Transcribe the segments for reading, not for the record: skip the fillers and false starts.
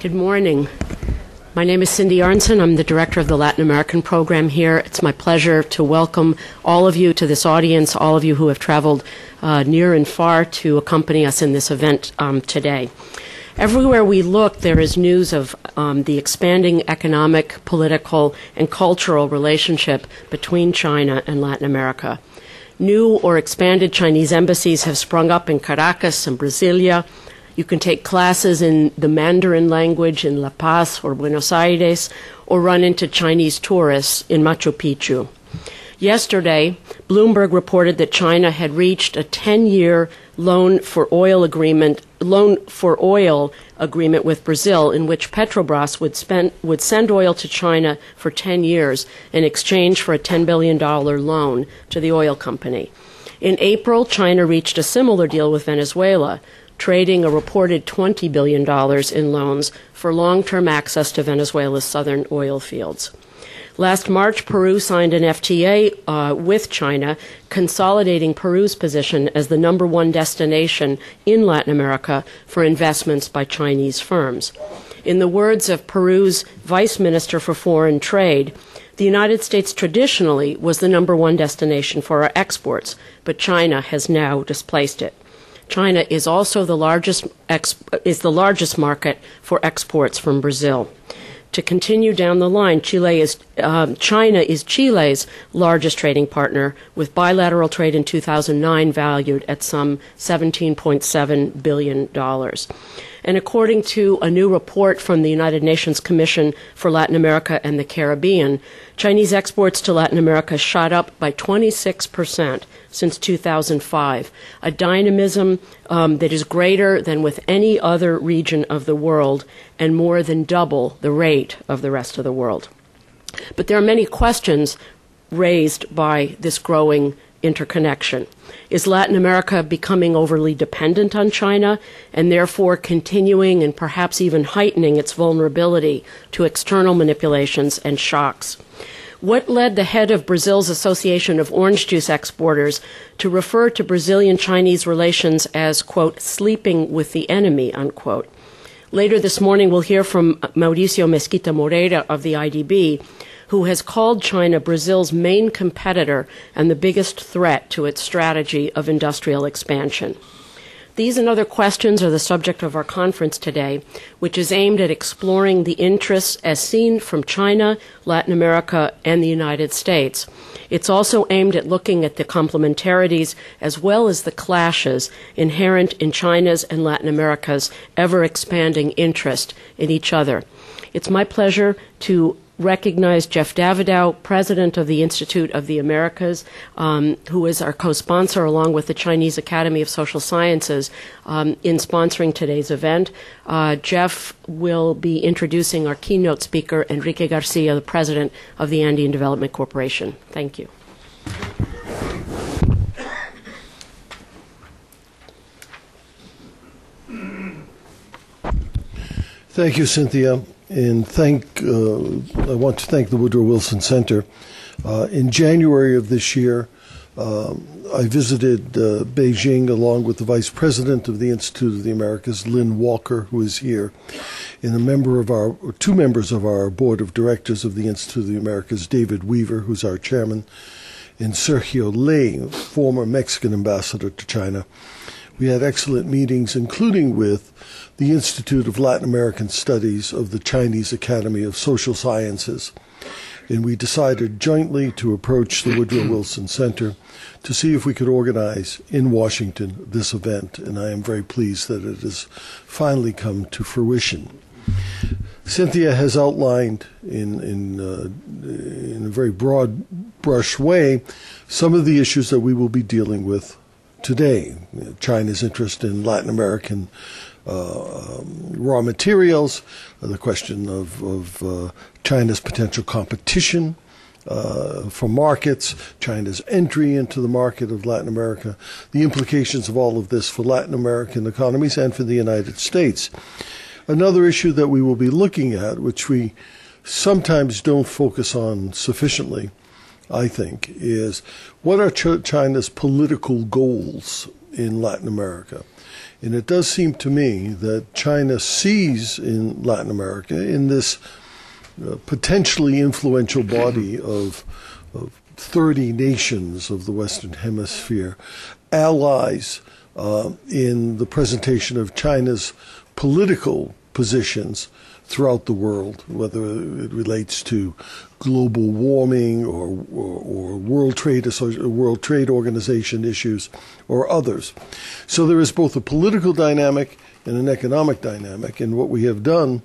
Good morning. My name is Cindy Arnson. I'm the director of the Latin American program here. It's my pleasure to welcome all of you to this audience, all of you who have traveled near and far to accompany us in this event today. Everywhere we look, there is news of the expanding economic, political, and cultural relationship between China and Latin America. New or expanded Chinese embassies have sprung up in Caracas and Brasilia. You can take classes in the Mandarin language in La Paz or Buenos Aires, or run into Chinese tourists in Machu Picchu. Yesterday, Bloomberg reported that China had reached a 10-year loan for oil agreement with Brazil, in which Petrobras would send oil to China for 10 years in exchange for a $10 billion loan to the oil company. In April, China reached a similar deal with Venezuela, trading a reported $20 billion in loans for long-term access to Venezuela's southern oil fields. Last March, Peru signed an FTA with China, consolidating Peru's position as the #1 destination in Latin America for investments by Chinese firms. In the words of Peru's Vice Minister for Foreign Trade, the United States traditionally was the #1 destination for our exports, but China has now displaced it. China is also the largest market for exports from Brazil. To continue down the line, China is Chile's largest trading partner, with bilateral trade in 2009 valued at some $17.7 billion. And according to a new report from the United Nations Commission for Latin America and the Caribbean, Chinese exports to Latin America shot up by 26% since 2005, a dynamism that is greater than with any other region of the world and more than double the rate of the rest of the world. But there are many questions raised by this growing interconnection. Is Latin America becoming overly dependent on China and therefore continuing and perhaps even heightening its vulnerability to external manipulations and shocks? What led the head of Brazil's Association of Orange Juice Exporters to refer to Brazilian-Chinese relations as, quote, sleeping with the enemy, unquote? Later this morning, we'll hear from Mauricio Mesquita Moreira of the IDB, who has called China Brazil's main competitor and the biggest threat to its strategy of industrial expansion. These and other questions are the subject of our conference today, which is aimed at exploring the interests as seen from China, Latin America, and the United States. It's also aimed at looking at the complementarities as well as the clashes inherent in China's and Latin America's ever-expanding interest in each other. It's my pleasure to recognize Jeff Davidow, president of the Institute of the Americas, who is our co-sponsor along with the Chinese Academy of Social Sciences in sponsoring today's event. Jeff will be introducing our keynote speaker, Enrique Garcia, the president of the Andean Development Corporation. Thank you. Thank you, Cynthia. And I want to thank the Woodrow Wilson Center. In January of this year, I visited Beijing along with the Vice President of the Institute of the Americas, Lynn Walker, who is here, and two members of our Board of Directors of the Institute of the Americas, David Weaver, who's our chairman, and Sergio Ley, former Mexican ambassador to China. We had excellent meetings, including with the Institute of Latin American Studies of the Chinese Academy of Social Sciences. And we decided jointly to approach the Woodrow Wilson Center to see if we could organize in Washington this event. And I am very pleased that it has finally come to fruition. Cynthia has outlined in a very broad brush way some of the issues that we will be dealing with today. China's interest in Latin American raw materials, the question of China's potential competition for markets, China's entry into the market of Latin America, the implications of all of this for Latin American economies and for the United States. Another issue that we will be looking at, which we sometimes don't focus on sufficiently, I think, is what are China's political goals in Latin America. And it does seem to me that China sees in Latin America, in this potentially influential body of 30 nations of the Western Hemisphere, allies in the presentation of China's political positions throughout the world, whether it relates to global warming or World Trade Organization issues or others. So there is both a political dynamic and an economic dynamic, and what we have done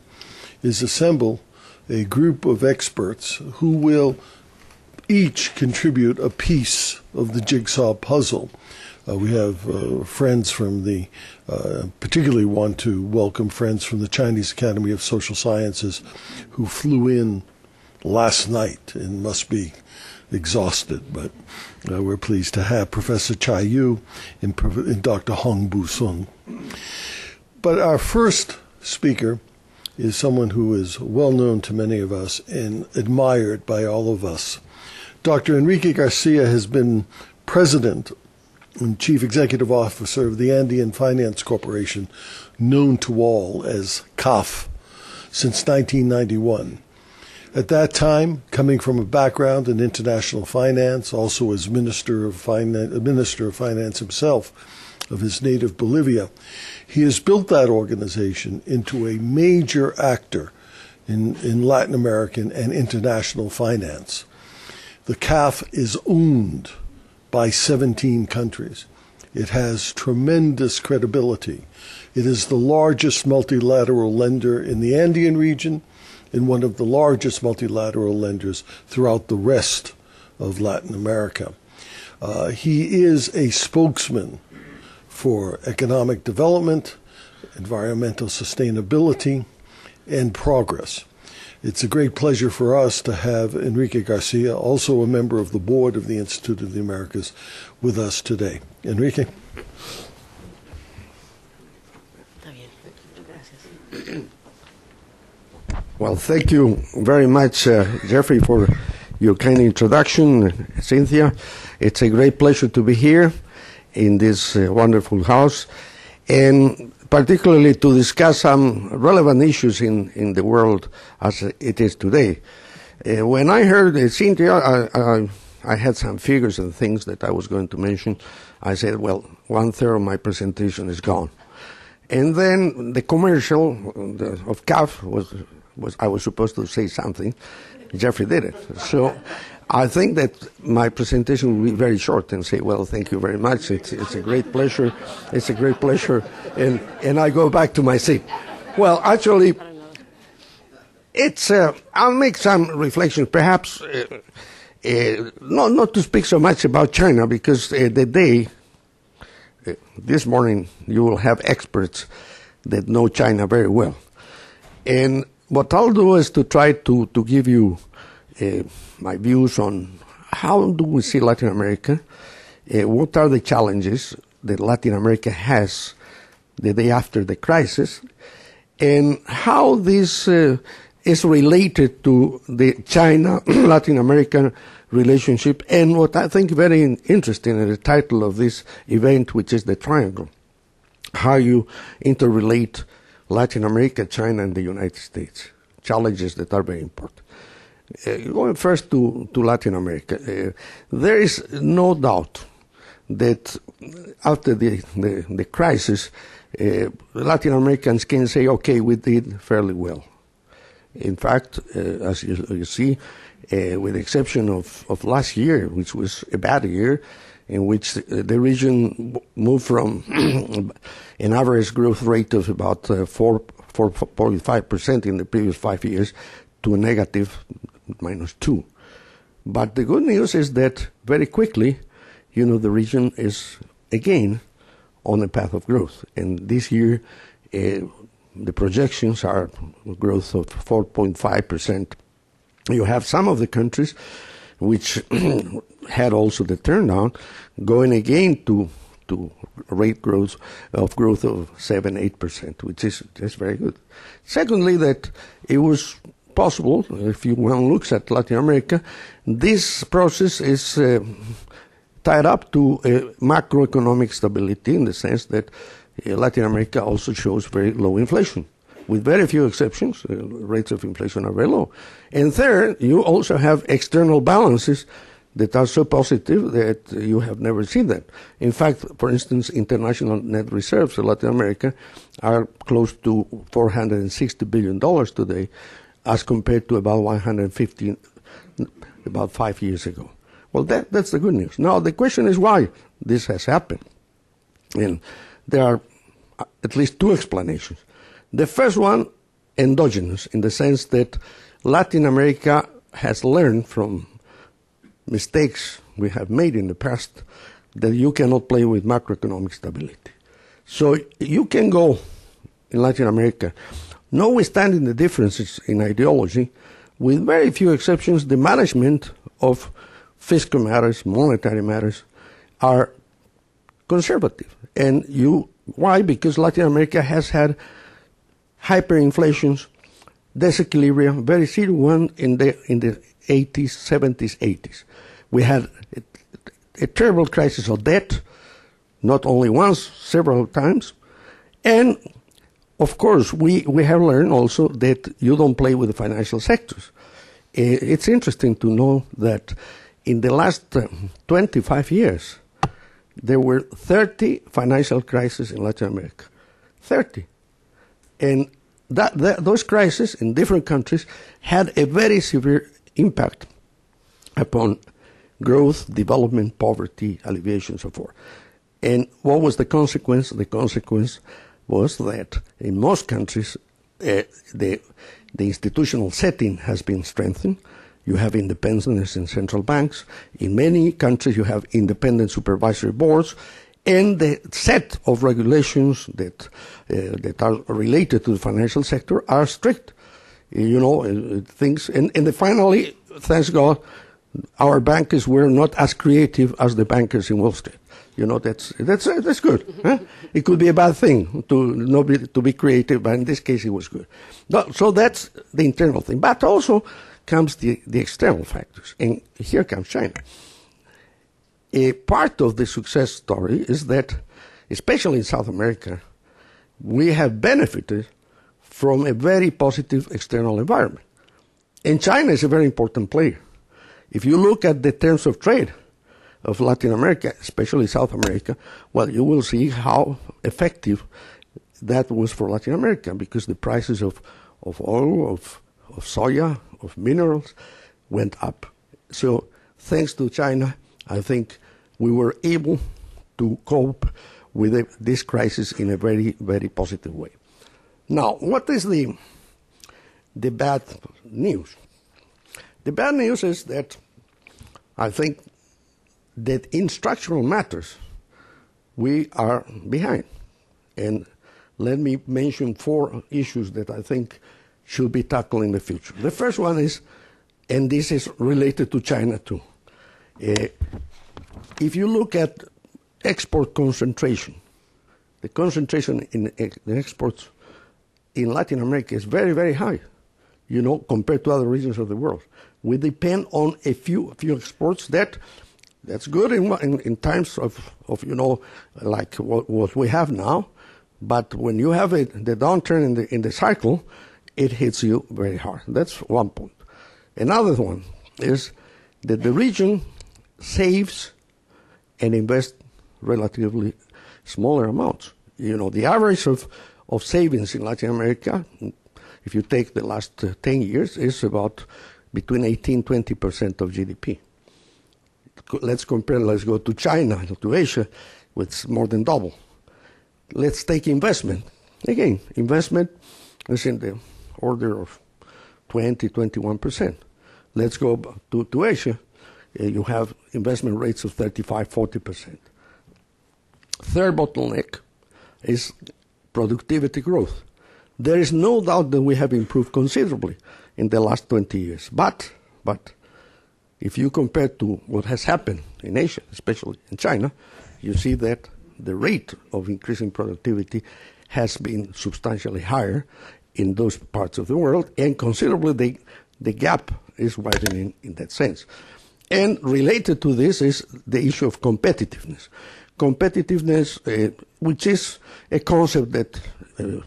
is assemble a group of experts who will each contribute a piece of the jigsaw puzzle. We have friends from the, particularly want to welcome friends from the Chinese Academy of Social Sciences who flew in last night and must be exhausted, but we're pleased to have Professor Chai Yu and Dr. Hong Bu Sun. But our first speaker is someone who is well known to many of us and admired by all of us. Dr. Enrique Garcia has been president and chief executive officer of the Andean Finance Corporation, known to all as CAF, since 1991. At that time, coming from a background in international finance, also as Minister of Finance himself of his native Bolivia, he has built that organization into a major actor in Latin American and international finance. The CAF is owned by 17 countries. It has tremendous credibility. It is the largest multilateral lender in the Andean region and one of the largest multilateral lenders throughout the rest of Latin America. He is a spokesman for economic development, environmental sustainability, and progress. It's a great pleasure for us to have Enrique Garcia, also a member of the board of the Institute of the Americas, with us today. Enrique. Well, thank you very much, Jeffrey, for your kind introduction. Cynthia, it's a great pleasure to be here in this wonderful house, and particularly to discuss some relevant issues in the world as it is today. When I heard Cynthia, I had some figures and things that I was going to mention. I said, well, 1/3 of my presentation is gone. And then the commercial of CAF was I was supposed to say something. Jeffrey did it. So I think that my presentation will be very short and say, well, thank you very much. It's a great pleasure. It's a great pleasure. And I go back to my seat. Well, actually, I'll make some reflections, perhaps not to speak so much about China, because this morning, you will have experts that know China very well. And what I'll do is to try to give you my views on how do we see Latin America, what are the challenges that Latin America has the day after the crisis, and how this is related to the China-Latin American relationship, and what I think very interesting in the title of this event, which is the triangle, how you interrelate Latin America, China, and the United States, challenges that are very important. Going first to Latin America, there is no doubt that after the crisis, Latin Americans can say, okay, we did fairly well. In fact, as you see, with the exception of last year, which was a bad year, in which the region moved from an average growth rate of about 4.5% in the previous 5 years to a negative -2. But the good news is that very quickly, the region is again on a path of growth. And this year, the projections are growth of 4.5%. You have some of the countries which had also the turndown, going again to rate growth of 7-8%, which is very good. Secondly, that it was possible, if one looks at Latin America, this process is tied up to macroeconomic stability in the sense that Latin America also shows very low inflation. With very few exceptions, rates of inflation are very low. And third, you also have external balances that are so positive that you have never seen them. In fact, for instance, international net reserves in Latin America are close to $460 billion today, as compared to about 150 about 5 years ago. Well, that's the good news. Now, the question is why this has happened. And there are at least two explanations. The first one, endogenous, in the sense that Latin America has learned from mistakes we have made in the past that you cannot play with macroeconomic stability. So you can go in Latin America, notwithstanding the differences in ideology, with very few exceptions, the management of fiscal matters, monetary matters, are conservative. And why? Because Latin America has had hyperinflations, disequilibrium, very serious one in the 80s, 70s, 80s. We had a terrible crisis of debt, not only once, several times. And, of course, we have learned also that you don't play with the financial sectors. It's interesting to know that in the last 25 years, there were 30 financial crises in Latin America. 30. And those crises in different countries had a very severe impact upon growth, development, poverty, alleviation, so forth. And what was the consequence? The consequence was that in most countries, the institutional setting has been strengthened. You have independence in central banks. In many countries, you have independent supervisory boards. And the set of regulations that are related to the financial sector are strict. Things. And finally, thanks God, our bankers were not as creative as the bankers in Wall Street. That's good. Huh? It could be a bad thing to be creative, but in this case, it was good. So that's the internal thing. But also comes the external factors. And here comes China. A part of the success story is that, especially in South America, we have benefited from a very positive external environment. And China is a very important player. If you look at the terms of trade of Latin America, especially South America, well, you will see how effective that was for Latin America, because the prices of oil, of soya, of minerals went up. So thanks to China, I think we were able to cope with this crisis in a very, very positive way. Now, what is the bad news? The bad news is that I think that in structural matters, we are behind. And let me mention 4 issues that I think should be tackled in the future. The first one is, and this is related to China too, if you look at export concentration, the concentration in the exports in Latin America is very, very high, compared to other regions of the world. We depend on a few exports. That's good in times of like what we have now. But when you have the downturn in the cycle, it hits you very hard. That's one point. Another one is that the region saves and invests relatively smaller amounts. The average of savings in Latin America, if you take the last 10 years, is about between 18-20% of GDP. Let's go to China, to Asia, with more than double. Let's take investment. Again, investment is in the order of 20-21%. Let's go to Asia. You have investment rates of 35-40%. Third bottleneck is productivity growth. There is no doubt that we have improved considerably in the last 20 years. But if you compare to what has happened in Asia, especially in China, you see that the rate of increasing productivity has been substantially higher in those parts of the world, and considerably the gap is widening in that sense. And related to this is the issue of competitiveness. Competitiveness, which is a concept that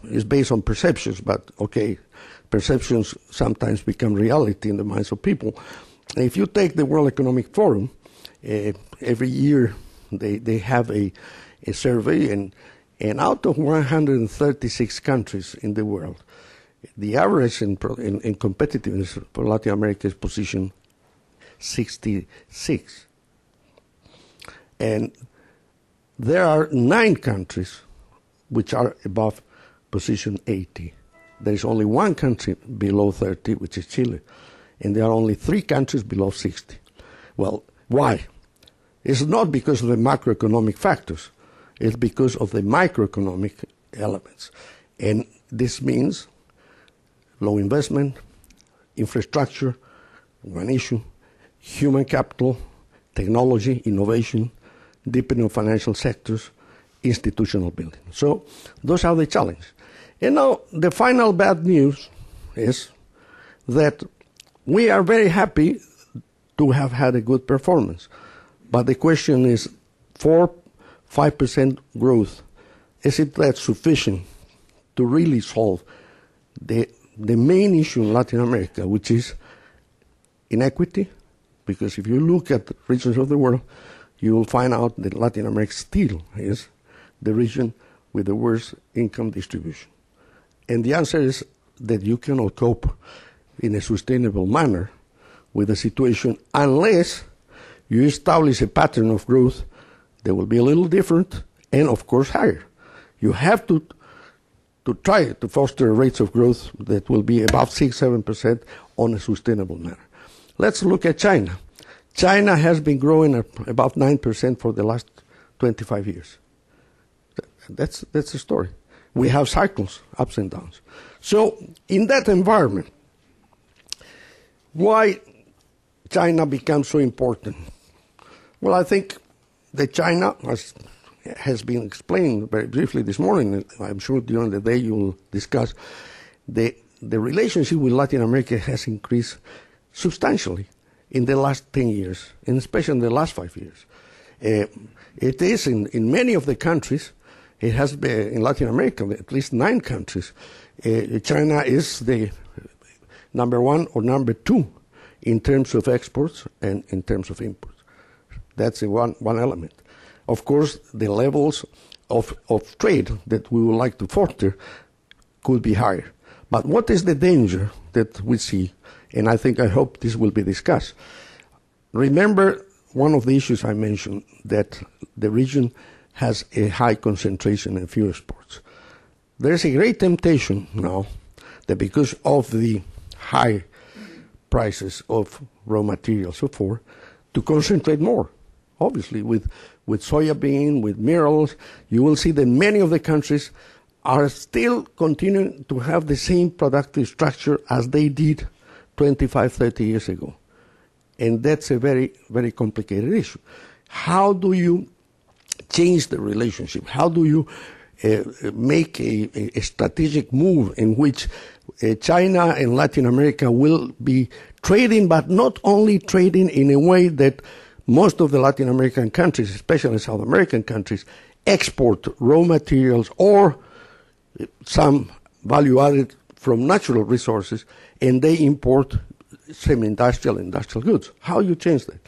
is based on perceptions, but okay, perceptions sometimes become reality in the minds of people. If you take the World Economic Forum, every year they have a survey, and out of 136 countries in the world, the average in competitiveness for Latin America is position 66. And there are 9 countries which are above position 80. There is only 1 country below 30, which is Chile. And there are only 3 countries below 60. Well, why? It's not because of the macroeconomic factors. It's because of the microeconomic elements. And this means low investment, infrastructure, one issue, human capital, technology, innovation, deepening of financial sectors, institutional building. So those are the challenges. And now the final bad news is that we are very happy to have had a good performance. But the question is, 4-5% growth, is it that sufficient to really solve the main issue in Latin America, which is inequity? Because if you look at the regions of the world, you will find out that Latin America still is the region with the worst income distribution. And the answer is that you cannot cope in a sustainable manner with the situation unless you establish a pattern of growth that will be a little different and, of course, higher. You have to try to foster rates of growth that will be above 6-7% on a sustainable manner. Let's look at China. China has been growing at about 9% for the last 25 years. That's the story. We have cycles, ups and downs. So in that environment, why China becomes so important? Well, I think that China, as has been explained very briefly this morning, I'm sure during the day you will discuss, the relationship with Latin America has increased substantially in the last 10 years, and especially in the last 5 years. It is in many of the countries, it has been in Latin America, at least 9 countries, China is the number 1 or number 2 in terms of exports and in terms of imports. That's one element. Of course, the levels of trade that we would like to foster could be higher. But what is the danger that we see? And I hope this will be discussed. Remember one of the issues I mentioned, that the region has a high concentration in fuel exports. There is a great temptation now that because of the high prices of raw materials, so forth, to concentrate more. Obviously, with soybean, with minerals, you will see that many of the countries are still continuing to have the same productive structure as they did 25, 30 years ago. And that's a very, very complicated issue. How do you change the relationship? How do you make a strategic move in which China and Latin America will be trading, but not only trading in a way that most of the Latin American countries, especially South American countries, export raw materials or some value added from natural resources, and they import semi-industrial, industrial goods. How you change that?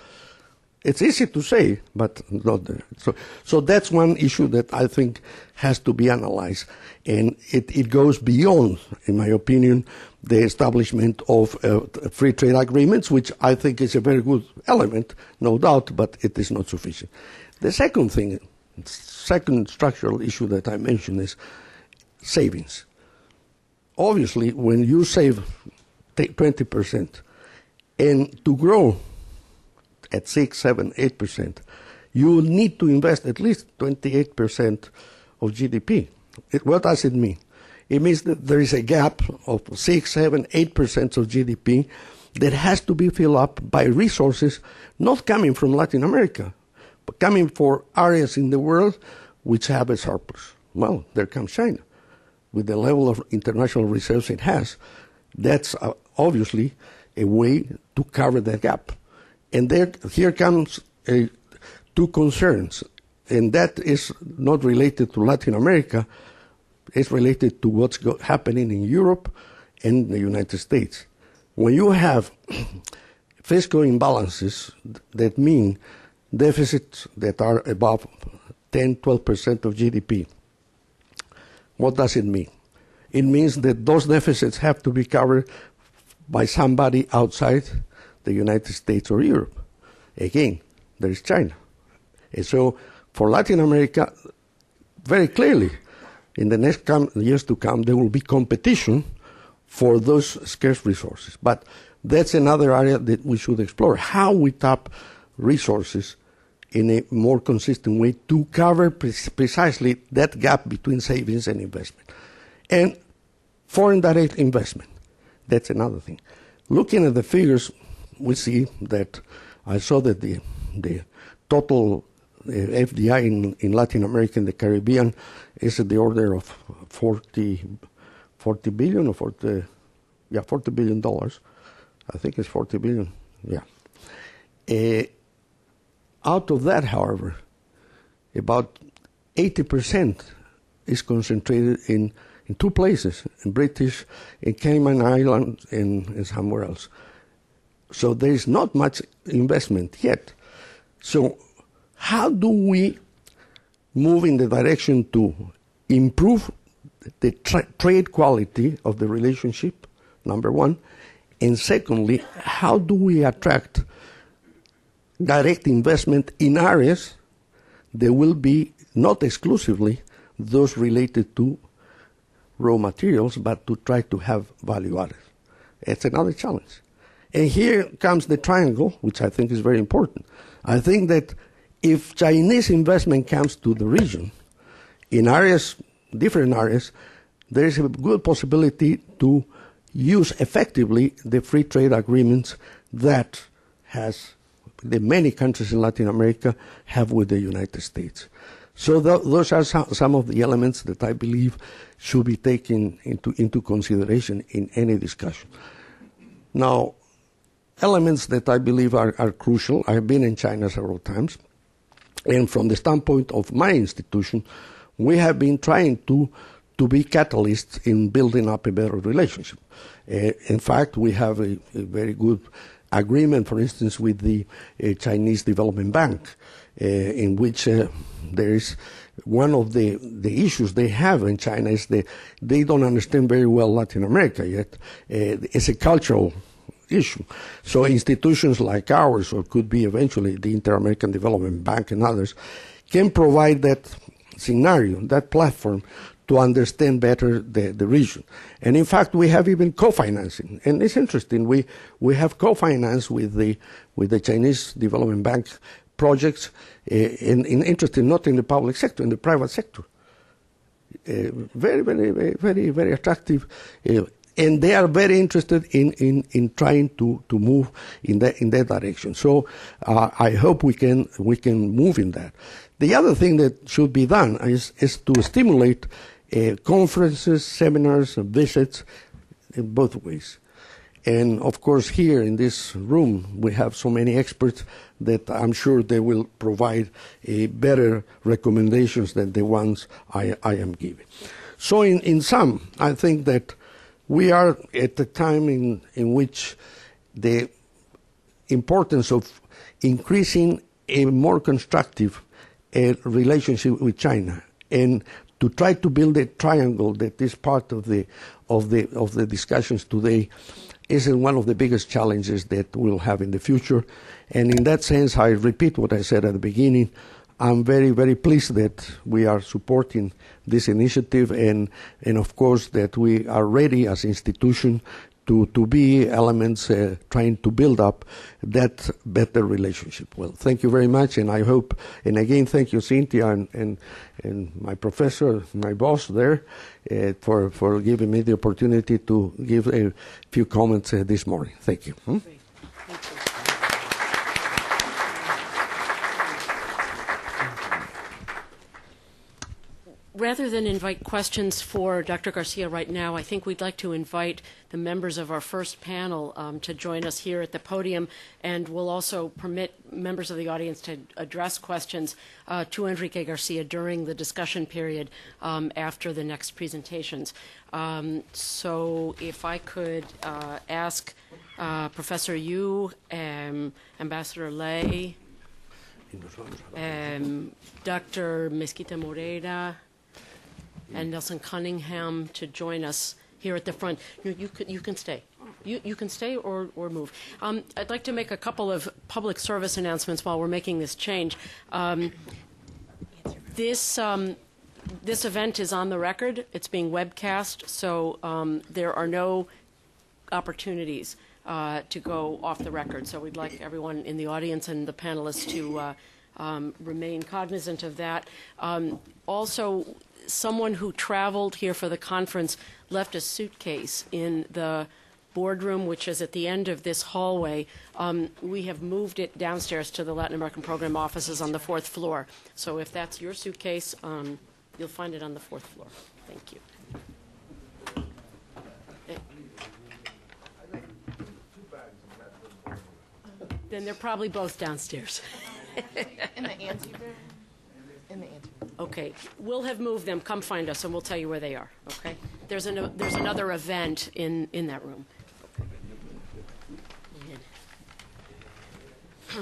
It's easy to say, but not there. So that's one issue that I think has to be analyzed, and it goes beyond, in my opinion, the establishment of free trade agreements, which I think is a very good element, no doubt, but it is not sufficient. The second structural issue that I mentioned is savings. Obviously, when you save 20%, and to grow at 6, 7, 8%, you need to invest at least 28% of GDP. What does it mean? It means that there is a gap of 6, 7, 8% of GDP that has to be filled up by resources not coming from Latin America, but coming from areas in the world which have a surplus. Well, there comes China. With the level of international reserves it has, that's obviously a way to cover that gap. And here comes two concerns, and that is not related to Latin America. It's related to what's happening in Europe and the United States. When you have fiscal imbalances that mean deficits that are above 10, 12% of GDP, what does it mean? It means that those deficits have to be covered by somebody outside the United States or Europe. Again, there is China. And so for Latin America, very clearly, in the next years to come, there will be competition for those scarce resources. But that's another area that we should explore, how we tap resources in a more consistent way to cover precisely that gap between savings and investment. And foreign direct investment, that's another thing. Looking at the figures, we see that I saw that the total FDI in Latin America and the Caribbean is at the order of 40 billion or 40 billion dollars. I think it's 40 billion, yeah. Out of that, however, about 80% is concentrated in two places, in Cayman Islands and somewhere else. So there is not much investment yet. So how do we move in the direction to improve the trade quality of the relationship, number one? And secondly, how do we attract direct investment in areas that will be not exclusively those related to raw materials, but to try to have value added? It's another challenge. And here comes the triangle, which I think is very important. I think that if Chinese investment comes to the region, in areas, different areas, there is a good possibility to use effectively the free trade agreements that the many countries in Latin America have with the United States. So those are some of the elements that I believe should be taken into consideration in any discussion. Now, elements that I believe are crucial. I have been in China several times, and from the standpoint of my institution, we have been trying to be catalysts in building up a better relationship. In fact, we have a very good agreement, for instance, with the Chinese Development Bank, in which there is one of the issues they have in China is they don't understand very well Latin America yet. It's a cultural issue. So institutions like ours, or could be eventually the Inter-American Development Bank and others, can provide that scenario, that platform, to understand better the region. And in fact, we have even co-financing. And it's interesting, we have co-financed with the Chinese Development Bank projects, interesting, not in the public sector, in the private sector. Very, very, very, very attractive. And they are very interested in trying to move in that direction. So I hope we can move in that. The other thing that should be done is to stimulate conferences, seminars, visits in both ways. And of course, here in this room, we have so many experts that I'm sure they will provide better recommendations than the ones I am giving. So in sum, I think that we are at a time in which the importance of increasing a more constructive relationship with China and to try to build a triangle that is part of the discussions today is one of the biggest challenges that we'll have in the future. And in that sense, I repeat what I said at the beginning. I'm very, very pleased that we are supporting this initiative and of course that we are ready as an institution to be elements trying to build up that better relationship. Well, thank you very much, and I hope, and again, thank you, Cynthia, and my professor, my boss there, for giving me the opportunity to give a few comments this morning. Thank you. Thank you. rather than invite questions for Dr. Garcia right now, I think we'd like to invite the members of our first panel to join us here at the podium, and we'll also permit members of the audience to address questions to Enrique Garcia during the discussion period after the next presentations. So if I could ask Professor Yu, Ambassador Lei, Dr. Mesquita Moreira, and Nelson Cunningham to join us here at the front. You can stay. You can stay or move. I'd like to make a couple of public service announcements while we're making this change. This event is on the record. It's being webcast, so there are no opportunities to go off the record. So we'd like everyone in the audience and the panelists to remain cognizant of that. Also, someone who traveled here for the conference left a suitcase in the boardroom, which is at the end of this hallway. We have moved it downstairs to the Latin American Program offices on the 4th floor. So if that's your suitcase, you'll find it on the 4th floor. Thank you. Then they're probably both downstairs. In the anteroom? In the anteroom. Okay. We'll have moved them. Come find us, and we'll tell you where they are. Okay? There's another event in that room. Okay.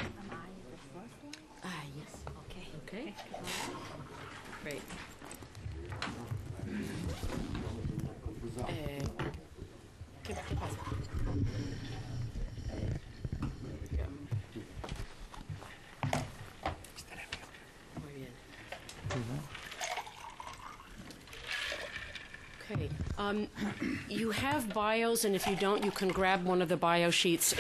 Am I the first one? Yes. Okay. Okay. Great. ¿Qué pasa? Muy bien. Okay. You have bios, and if you don't, you can grab one of the bio sheets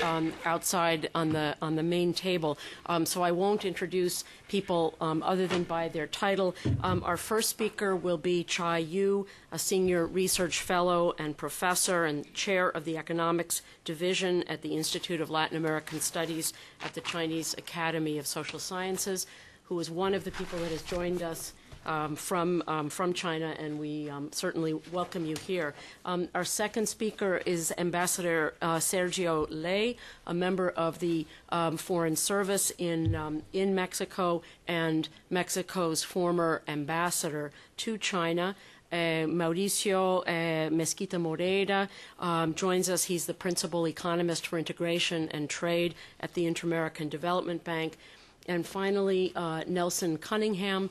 outside on the main table. So I won't introduce people other than by their title. Our first speaker will be Chai Yu, a senior research fellow and professor and chair of the economics division at the Institute of Latin American Studies at the Chinese Academy of Social Sciences, who is one of the people that has joined us from China, and we certainly welcome you here. Our second speaker is Ambassador Sergio Lei, a member of the Foreign Service in Mexico and Mexico's former ambassador to China. Mauricio Mesquita Moreira joins us. He's the principal economist for integration and trade at the Inter-American Development Bank. And finally, Nelson Cunningham,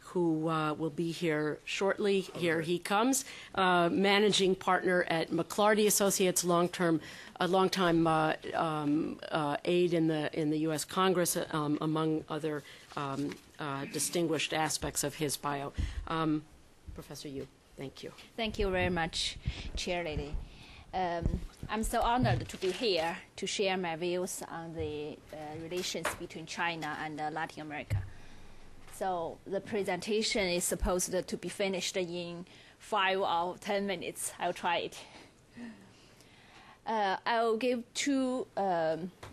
who will be here shortly. Here he comes, managing partner at McLarty Associates, longtime aide in the U.S. Congress, among other distinguished aspects of his bio. Professor Yu, thank you. Thank you very much, Chair Lady. I'm so honored to be here to share my views on the relations between China and Latin America. So the presentation is supposed to be finished in 5 or 10 minutes. I'll try it. I'll give two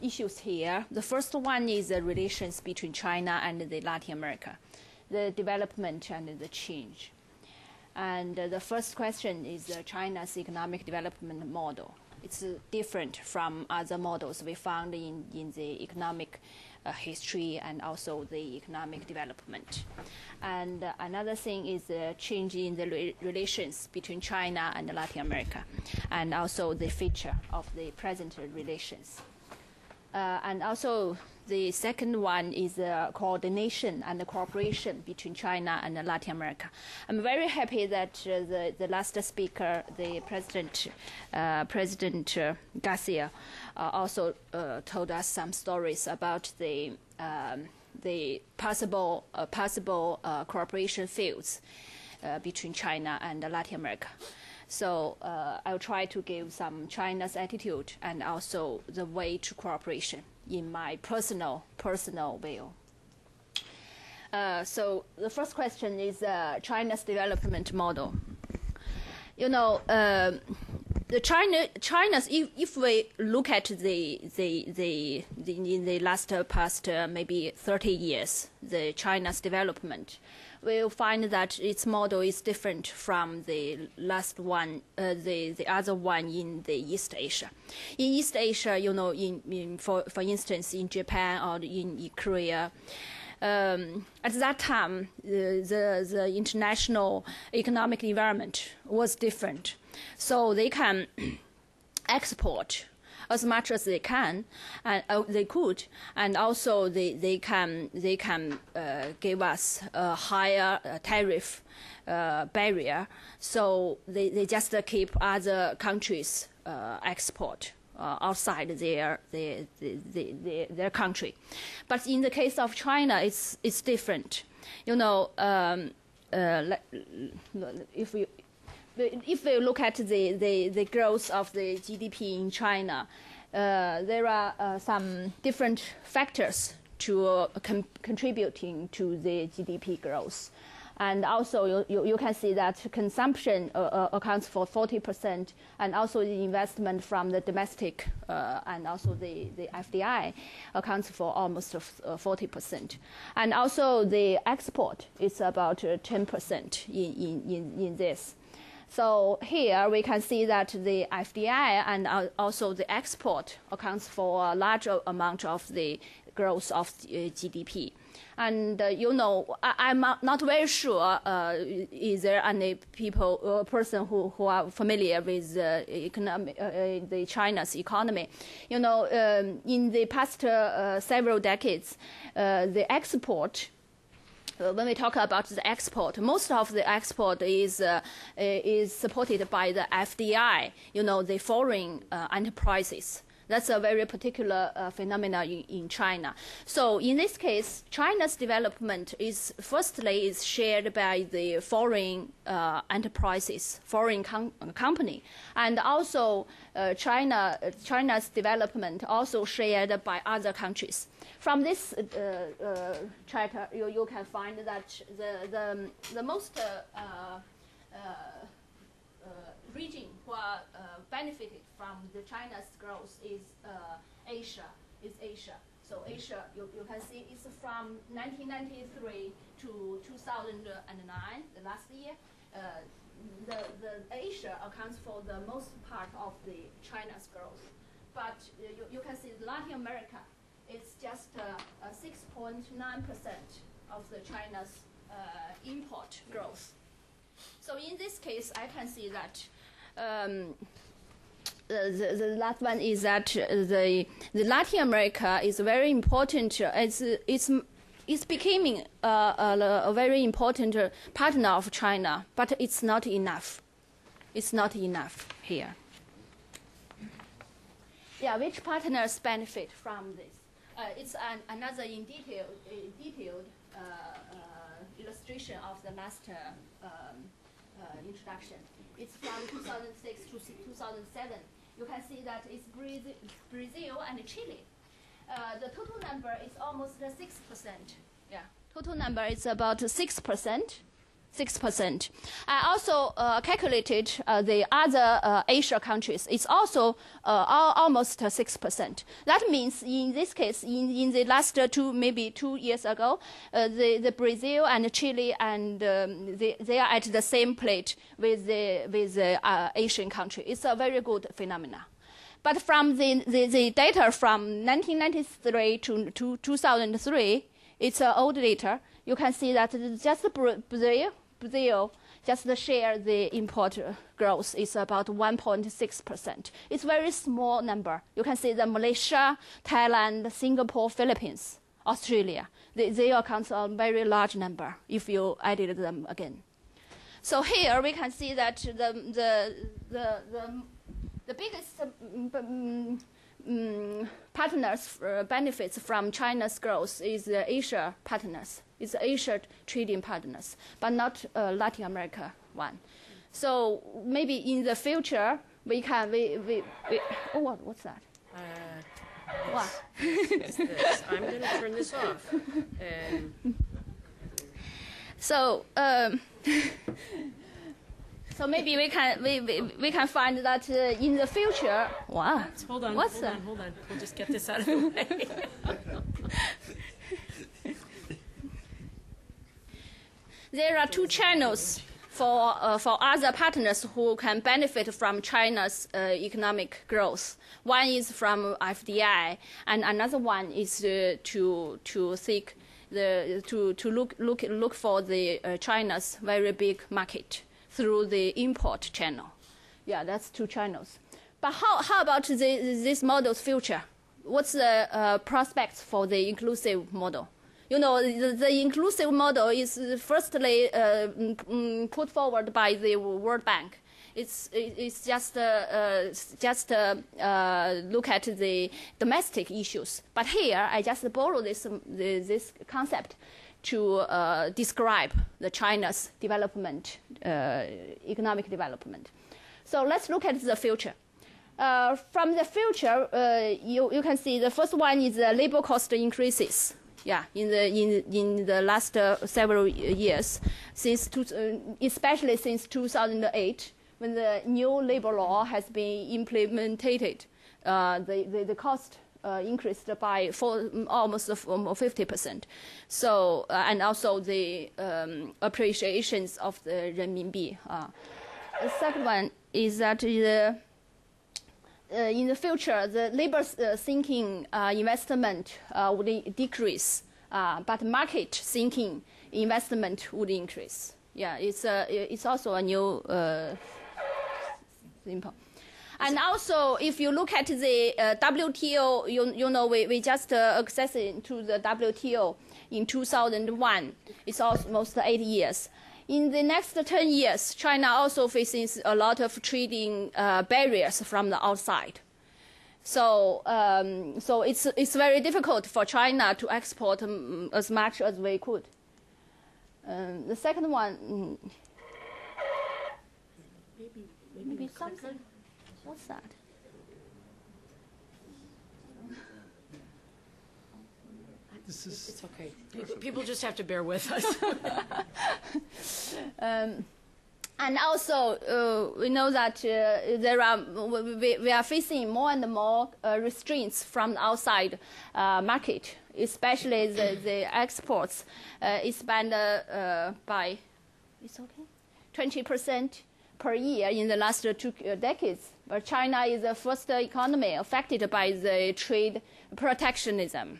issues here. The first one is the relations between China and the Latin America, the development and the change. And the first question is China's economic development model. It's different from other models we found in the economic history and also the economic development. And another thing is the change in the relations between China and Latin America, and also the feature of the present relations. And also the second one is coordination and cooperation between China and Latin America. I'm very happy that the last speaker, the President Garcia, also told us some stories about the possible cooperation fields between China and Latin America. So I'll try to give some China's attitude and also the way to cooperation in my personal view. So the first question is China's development model. You know, China's if we look at the in the last past maybe 30 years, the China's development, we'll find that its model is different from the last one, the other one in the East Asia. In East Asia, for instance, in Japan or in Korea. At that time, the international economic environment was different, so they can export as much as they can, and they could, and also they can give us a higher tariff barrier. So they just keep other countries export. Outside their country, but in the case of China, it's different. If we look at the growth of the GDP in China, there are some different factors to contributing to the GDP growth. And also, you can see that consumption accounts for 40%, and also the investment from the domestic and also the FDI accounts for almost 40%. And also the export is about 10% in this. So here we can see that the FDI and also the export accounts for a larger amount of the growth of GDP. And I'm not very sure is there any person who are familiar with the China's economy. In the past several decades, the export. When we talk about the export, most of the export is supported by the FDI. The foreign enterprises. That's a very particular phenomenon in China. So in this case, China's development is shared by the foreign enterprises, foreign company, and also China's development also shared by other countries. From this chart, you can find that the most region who benefited from the China's growth is Asia. So Asia, you can see it's from 1993 to 2009, the last year. The Asia accounts for the most part of the China's growth. But you can see Latin America is just 6.9% of the China's import growth. So in this case, I can see that the last one is that the Latin America is very important. It's becoming a very important partner of China, but it's not enough. It's not enough here. Yeah, which partners benefit from this? It's another detailed illustration of the last introduction. It's from 2006 to 2007. You can see that it's Brazil and Chile. The total number is almost 6%. Yeah, total number is about 6%. 6%. I also calculated the other Asia countries. It's also almost 6%. That means in this case, in the last 2 years ago, the Brazil and Chile and they are at the same plate with the Asian country. It's a very good phenomenon. But from the data from 1993 to 2003, it's old data. You can see that just Brazil just share the import growth is about 1.6%. It's a very small number. You can see the Malaysia, Thailand, Singapore, Philippines, Australia. They account for a very large number if you added them again. So here we can see that the biggest partners benefits from China's growth is the Asia partners. It's Asia trading partners, but not Latin America one. So maybe in the future we can what's that? What? It's this. I'm going to turn this off. So maybe we can find that in the future. Wow. Hold on. What's hold on. We'll just get this out of the way. There are two channels for other partners who can benefit from China's economic growth. One is from FDI, and another one is to seek to look for the China's very big market through the import channel. Yeah, that's two channels. But how about this model's future? What's the prospects for the inclusive model? You know, the inclusive model is firstly put forward by the World Bank. It's just look at the domestic issues. But here, I just borrow this concept to describe the China's development, economic development. So let's look at the future. From the future, you can see the first one is the labor cost increases. Yeah, in the last several years, especially since 2008, when the new labor law has been implemented, the cost increased by almost 50%. So and also the appreciations of the renminbi. The second one is that in the future, the labor-thinking investment would decrease, but market-thinking investment would increase. Yeah, it's also a new simple. And also, if you look at the WTO, you know, we just accessed to the WTO in 2001. It's almost 8 years. In the next 10 years, China also faces a lot of trading barriers from the outside. So, so it's very difficult for China to export as much as we could. The second one, maybe something. What's that? It's okay. People just have to bear with us. And also, we know that we are facing more and more restraints from the outside market, especially the exports expanded by 20% per year in the last 2 decades. But China is the first economy affected by the trade protectionism.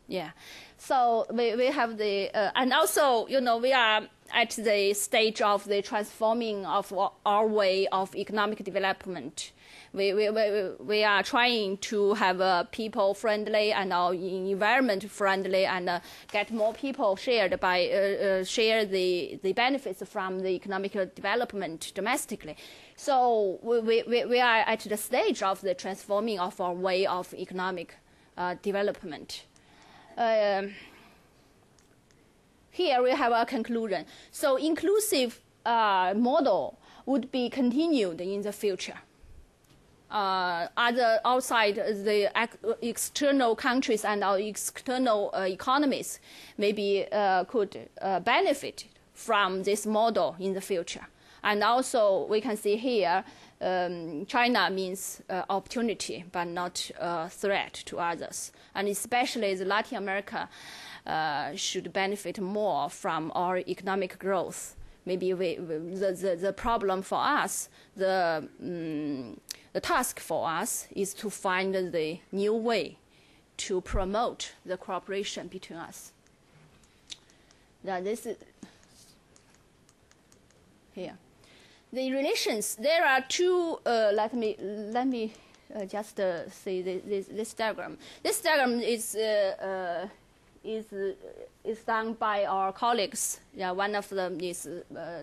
Yeah, so we have the and also, you know, we are at the stage of the transforming of our way of economic development. We are trying to have a people-friendly and our environment-friendly and get more people shared by share the benefits from the economic development domestically. So we are at the stage of the transforming of our way of economic development. Here we have a conclusion. So inclusive model would be continued in the future. Other outside the external countries and our external economies maybe could benefit from this model in the future. And also we can see here China means opportunity, but not a threat to others. And especially the Latin America should benefit more from our economic growth. Maybe the problem for us, the task for us is to find the new way to promote the cooperation between us. Now this is here. The relations, there are two, let me just see this diagram. This diagram is done by our colleagues. Yeah, one of them is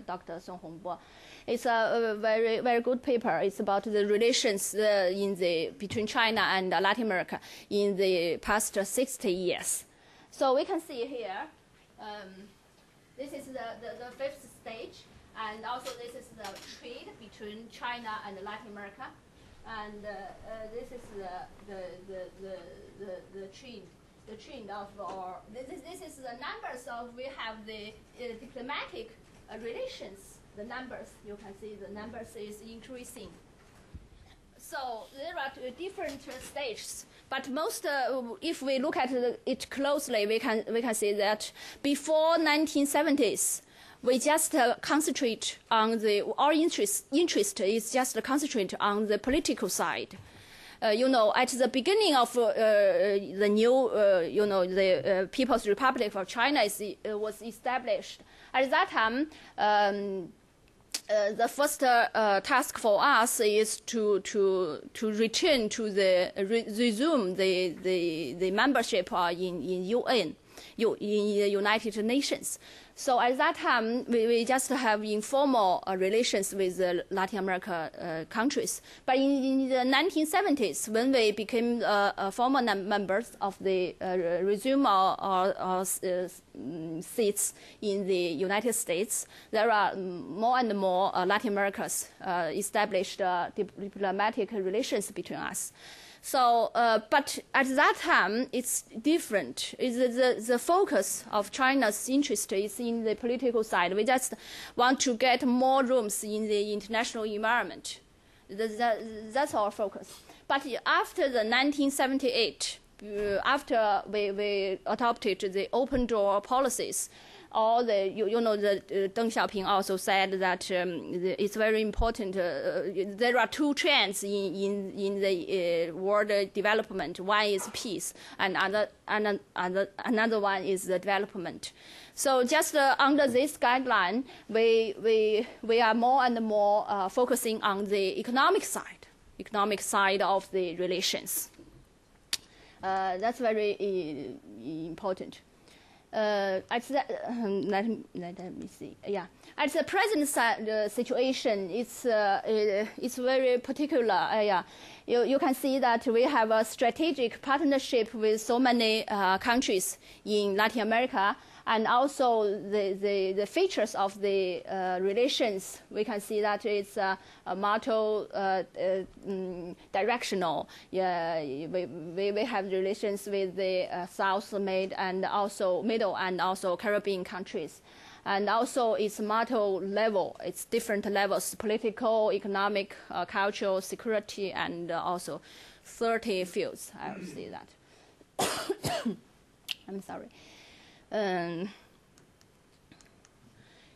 Dr. Song Hongbo. It's a very, very good paper. It's about the relations between China and Latin America in the past 60 years. So we can see here, this is the fifth stage. And also this is the trade between China and Latin America, and this is the trend of our. This is the numbers of we have the diplomatic relations the numbers, you can see the numbers is increasing. So there are different stages, but most, if we look at it closely, we can see that before 1970s, we just concentrate on our interest is just concentrate on the political side. At the beginning of the new, the People's Republic of China was established. At that time, the first task for us is to return to resume the membership in UN, in the United Nations. So at that time, we just have informal relations with the Latin America countries. But in the 1970s, when we became formal members of the resume our seats in the United States, there are more and more Latin Americans established diplomatic relations between us. So, but at that time, it's different. The focus of China's interest is in the political side. We just want to get more rooms in the international environment. That's our focus. But after the 1978, after we adopted the open door policies, all the Deng Xiaoping also said that it's very important. There are two trends in the world development. One is peace, and another one is the development. So just under this guideline, we are more and more focusing on the economic side of the relations. That's very important. Let me see. Yeah, at the present situation, it's very particular. Yeah, you can see that we have a strategic partnership with so many countries in Latin America, and also the features of the relations. We can see that it's multi-directional. Yeah, we have relations with the South Med and also Middle and also Caribbean countries. And also it's multi-level, it's different levels, political, economic, cultural, security, and also 30 fields, I would say that. I'm sorry.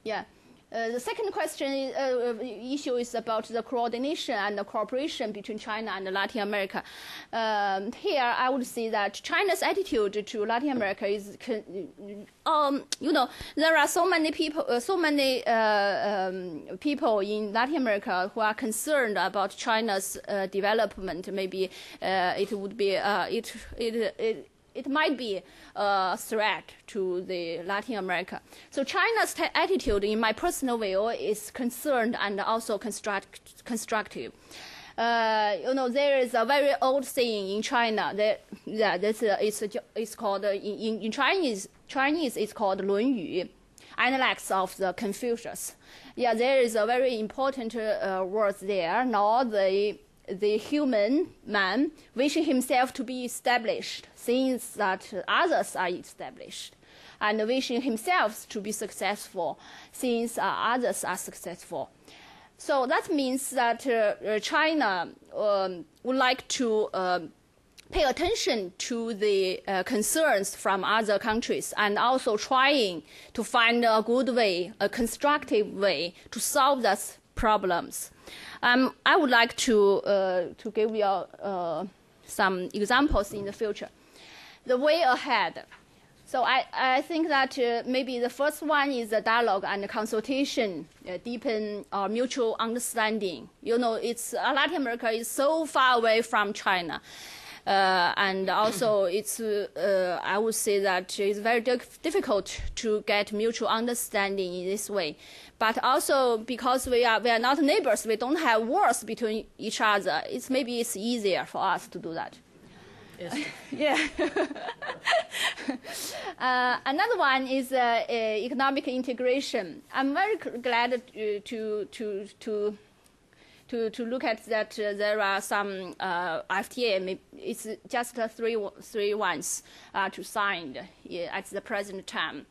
Yeah. The second issue is about the coordination and the cooperation between China and Latin America. Here, I would say that China's attitude to Latin America is, there are so many people, people in Latin America who are concerned about China's development. Maybe it would be it might be a threat to the Latin America. So China's attitude, in my personal view, is concerned and also constructive. There is a very old saying in China that it's called in Chinese it's called 论语, analects of the Confucius. Yeah, there is a very important word there. Now the human man wishing himself to be established, since that others are established, and wishing himself to be successful, since others are successful. So that means that China would like to pay attention to the concerns from other countries, and also trying to find a good way, a constructive way to solve those problems. I would like to give you some examples in the future. The way ahead. So I think that maybe the first one is the dialogue and the consultation, deepen our mutual understanding. Latin America is so far away from China. And also it's, I would say that it's very difficult to get mutual understanding in this way. But also because we are not neighbors, we don't have wars between each other. Maybe it's easier for us to do that. Yes. Yeah. Another one is economic integration. I'm very glad to look at that there are some FTA, it's just three ones to sign at the present time.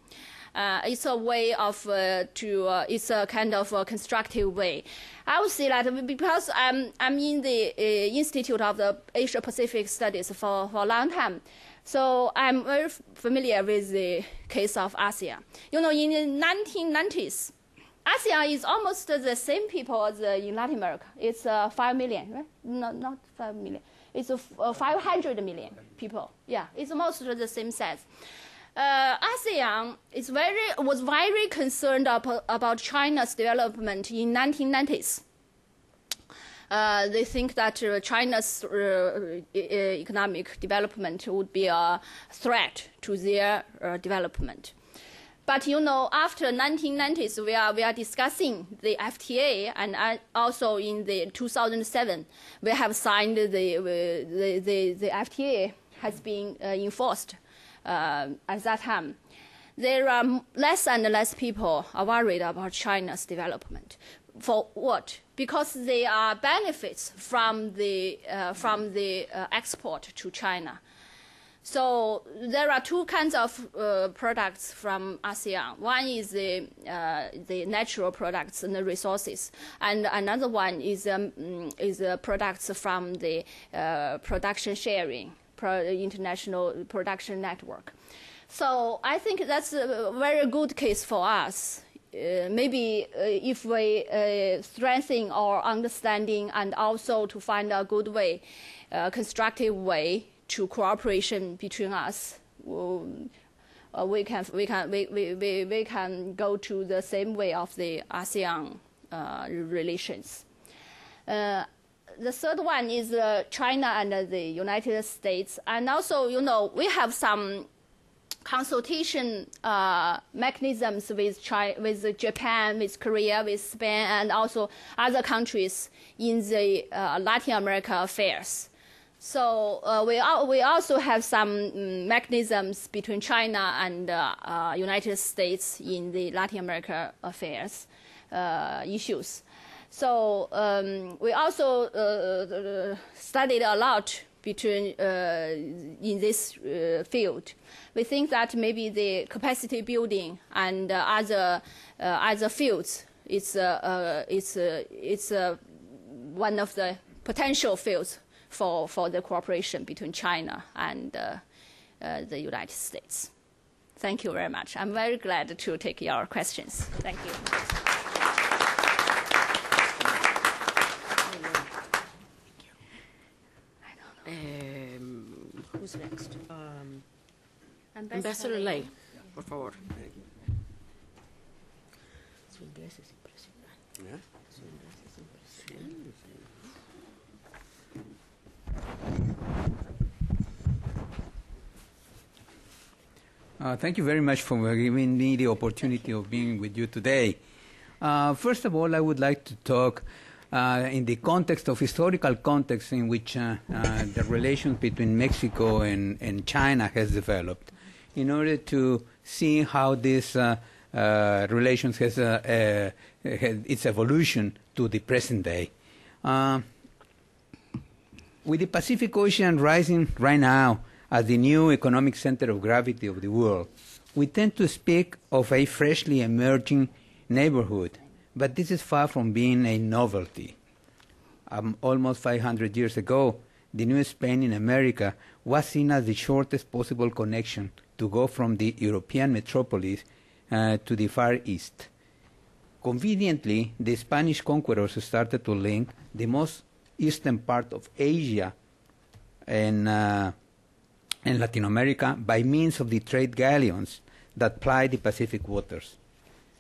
It's a way of it's a kind of a constructive way. I would say that because I'm in the Institute of the Asia Pacific Studies for a long time, so I'm very familiar with the case of ASEAN. In the 1990s, ASEAN is almost the same people as in Latin America. It's 5 million, right? No, not 5 million. It's 500 million people. Yeah, it's almost the same size. ASEAN was very concerned about China's development in 1990s. They think that China's economic development would be a threat to their development. But after 1990s, we are discussing the FTA, and also in the 2007, we have signed the FTA has been enforced. At that time, there are less and less people are worried about China's development. For what? Because there are benefits from the export to China. So there are two kinds of products from ASEAN. One is the natural products and the resources, and another one is products from the production sharing, international production network. So I think that's a very good case for us. Maybe if we strengthen our understanding and also to find a good way, constructive way to cooperation between us, we can go to the same way of the ASEAN relations. The third one is China and the United States, and also we have some consultation mechanisms with Japan, with Korea, with Spain, and also other countries in the Latin America affairs. So we also have some mechanisms between China and United States in the Latin America affairs issues. So we also studied a lot between in this field. We think that maybe the capacity building and other fields it's one of the potential fields for the cooperation between China and the United States. Thank you very much. I'm very glad to take your questions. Thank you. Who's next? Ambassador Lei, por favor. Su inglés es impresionante. Su inglés es impresionante. Thank you very much for giving me the opportunity of being with you today. First of all, I would like to talk in the context of historical context in which the relations between Mexico and China has developed, in order to see how this relations has had its evolution to the present day. With the Pacific Ocean rising right now as the new economic center of gravity of the world, we tend to speak of a freshly emerging neighborhood, but this is far from being a novelty. Almost 500 years ago, the New Spain in America was seen as the shortest possible connection to go from the European metropolis to the Far East. Conveniently, the Spanish conquerors started to link the most eastern part of Asia and Latin America by means of the trade galleons that plied the Pacific waters.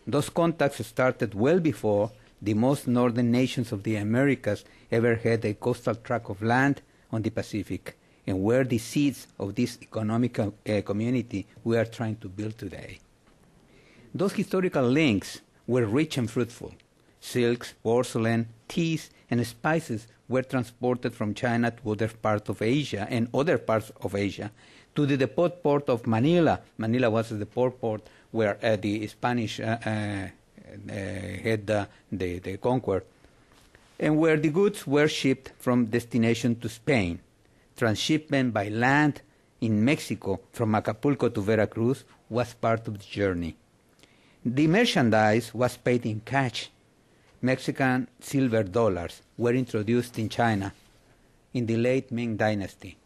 Those contacts started well before the most northern nations of the Americas ever had a coastal tract of land on the Pacific, and were the seeds of this economic community we are trying to build today. Those historical links were rich and fruitful. Silks, porcelain, teas, and spices were transported from China to other parts of Asia and other parts of Asia to the depot port of Manila. Manila was the port where the Spanish had the conquer, and where the goods were shipped from destination to Spain. Transshipment by land in Mexico from Acapulco to Veracruz was part of the journey. The merchandise was paid in cash. Mexican silver dollars were introduced in China in the late Ming Dynasty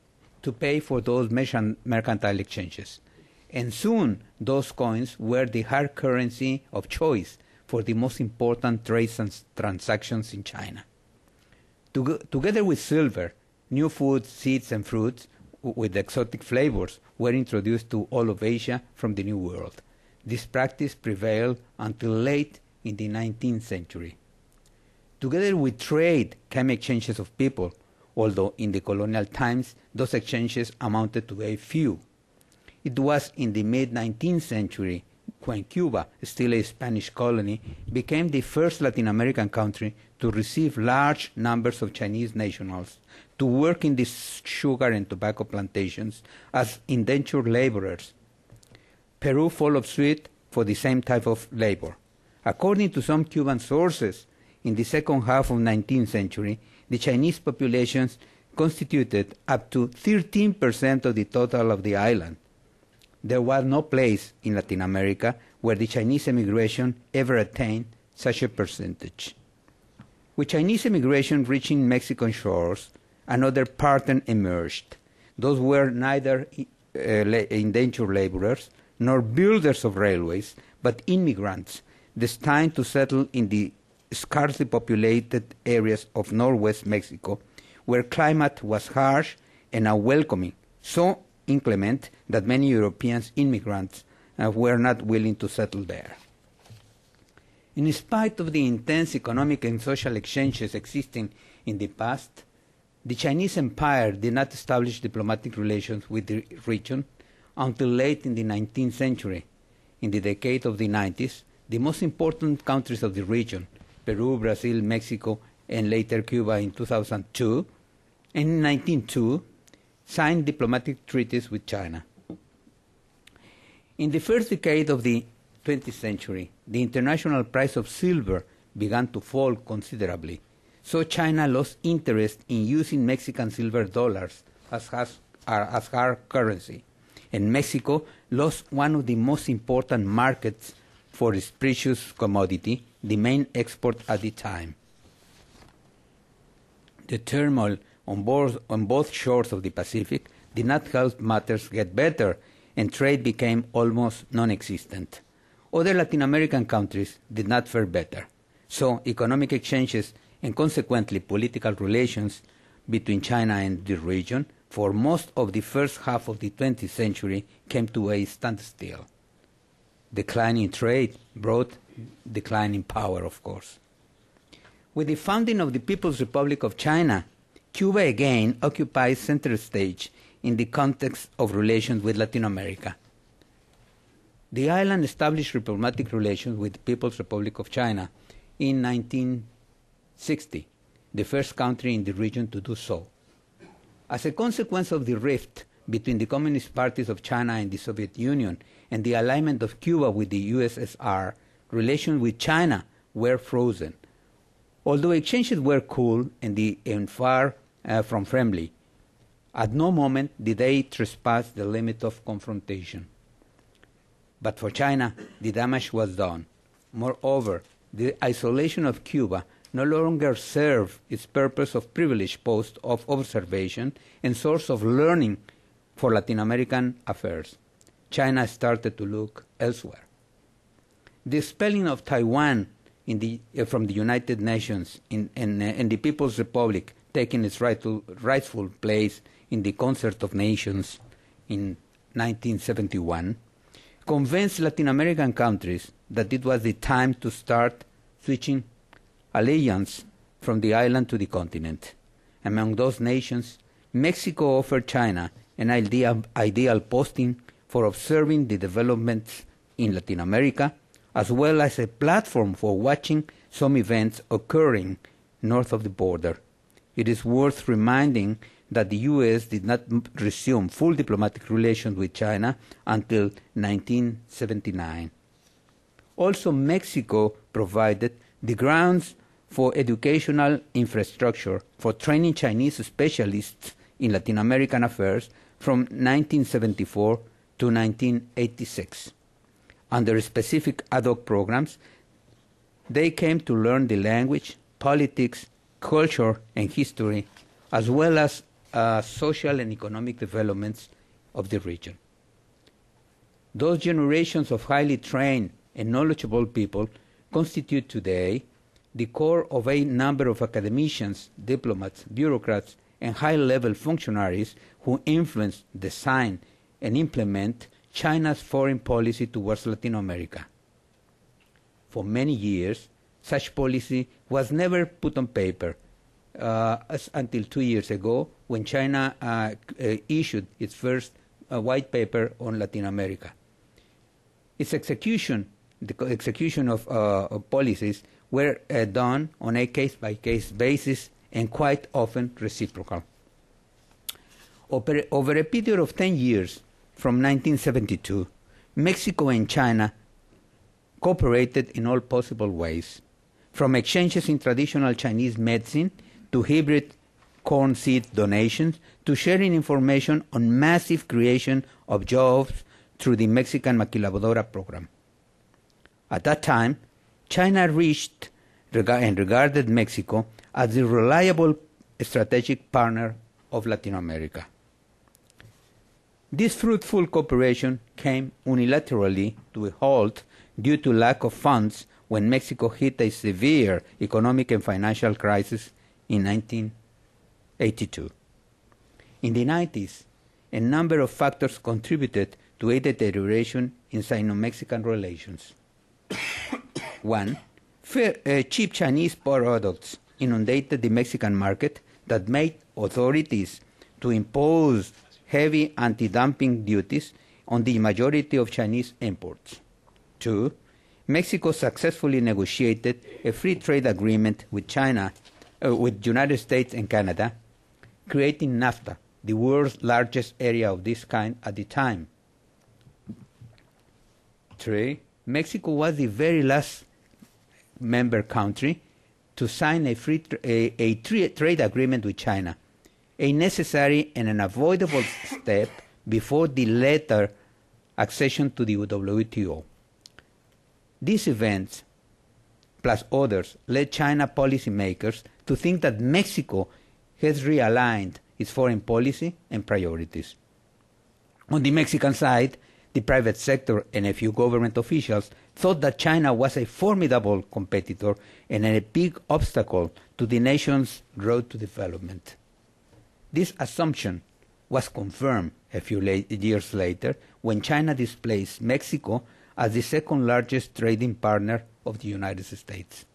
to pay for those mercantile exchanges. And soon those coins were the hard currency of choice for the most important trade transactions in China. Together with silver, new foods, seeds, and fruits with exotic flavors were introduced to all of Asia from the New World. This practice prevailed until late in the 19th century. Together with trade came exchanges of people, although in the colonial times those exchanges amounted to a few. It was in the mid-19th century when Cuba, still a Spanish colony, became the first Latin American country to receive large numbers of Chinese nationals to work in the sugar and tobacco plantations as indentured laborers. Peru followed suit for the same type of labor. According to some Cuban sources, in the second half of the 19th century, the Chinese populations constituted up to 13% of the total of the island. There was no place in Latin America where the Chinese emigration ever attained such a percentage. With Chinese emigration reaching Mexican shores, another pattern emerged. Those were neither indentured laborers nor builders of railways, but immigrants destined to settle in the sparsely populated areas of northwest Mexico, where climate was harsh and unwelcoming, so inclement that many European immigrants were not willing to settle there. In spite of the intense economic and social exchanges existing in the past, the Chinese Empire did not establish diplomatic relations with the region until late in the 19th century. In the decade of the 90s, the most important countries of the region, Peru, Brazil, Mexico, and later Cuba in 2002, and in 1902, signed diplomatic treaties with China. In the first decade of the 20th century, the international price of silver began to fall considerably, so China lost interest in using Mexican silver dollars as hard currency, and Mexico lost one of the most important markets for its precious commodity, the main export at the time. The turmoil on both shores of the Pacific did not help matters get better, and trade became almost non-existent. Other Latin American countries did not fare better, so economic exchanges and consequently political relations between China and the region for most of the first half of the 20th century came to a standstill. Declining trade brought declining power, of course. With the founding of the People's Republic of China, Cuba again occupies center stage in the context of relations with Latin America. The island established diplomatic relations with the People's Republic of China in 1960, the first country in the region to do so. As a consequence of the rift between the Communist parties of China and the Soviet Union and the alignment of Cuba with the USSR, relations with China were frozen. Although exchanges were cool and far from friendly, at no moment did they trespass the limit of confrontation. But for China, the damage was done. Moreover, the isolation of Cuba no longer served its purpose of privileged post of observation and source of learning for Latin American affairs. China started to look elsewhere. The expelling of Taiwan from the United Nations and the People's Republic taking its rightful place in the Concert of Nations in 1971, convinced Latin American countries that it was the time to start switching allegiance from the island to the continent. Among those nations, Mexico offered China an ideal posting for observing the developments in Latin America, as well as a platform for watching some events occurring north of the border. It is worth reminding that the U.S. did not resume full diplomatic relations with China until 1979. Also, Mexico provided the grounds for educational infrastructure for training Chinese specialists in Latin American affairs from 1974 to 1986. under specific ad hoc programs, they came to learn the language, politics, culture, and history, as well as social and economic developments of the region. Those generations of highly trained and knowledgeable people constitute today the core of a number of academicians, diplomats, bureaucrats, and high-level functionaries who influence, design, and implement China's foreign policy towards Latin America. For many years, such policy was never put on paper until 2 years ago when China issued its first white paper on Latin America. Its execution, the execution of policies, were done on a case-by-case basis and quite often reciprocal. Over a period of 10 years, from 1972, Mexico and China cooperated in all possible ways, from exchanges in traditional Chinese medicine to hybrid corn seed donations to sharing information on massive creation of jobs through the Mexican Maquiladora program. At that time, China reached and regarded Mexico as the reliable strategic partner of Latin America. This fruitful cooperation came unilaterally to a halt due to lack of funds when Mexico hit a severe economic and financial crisis in 1982. In the 90s, a number of factors contributed to a deterioration in Sino-Mexican relations. One, cheap Chinese products inundated the Mexican market that made authorities to impose heavy anti-dumping duties on the majority of Chinese imports. Two, Mexico successfully negotiated a free trade agreement with China, with United States and Canada, creating NAFTA, the world's largest area of this kind at the time. Three, Mexico was the very last member country to sign a trade agreement with China, a necessary and unavoidable step before the later accession to the WTO. These events, plus others, led China policymakers to think that Mexico has realigned its foreign policy and priorities. On the Mexican side, the private sector and a few government officials thought that China was a formidable competitor and a big obstacle to the nation's road to development. This assumption was confirmed a few years later when China displaced Mexico as the second largest trading partner of the United States.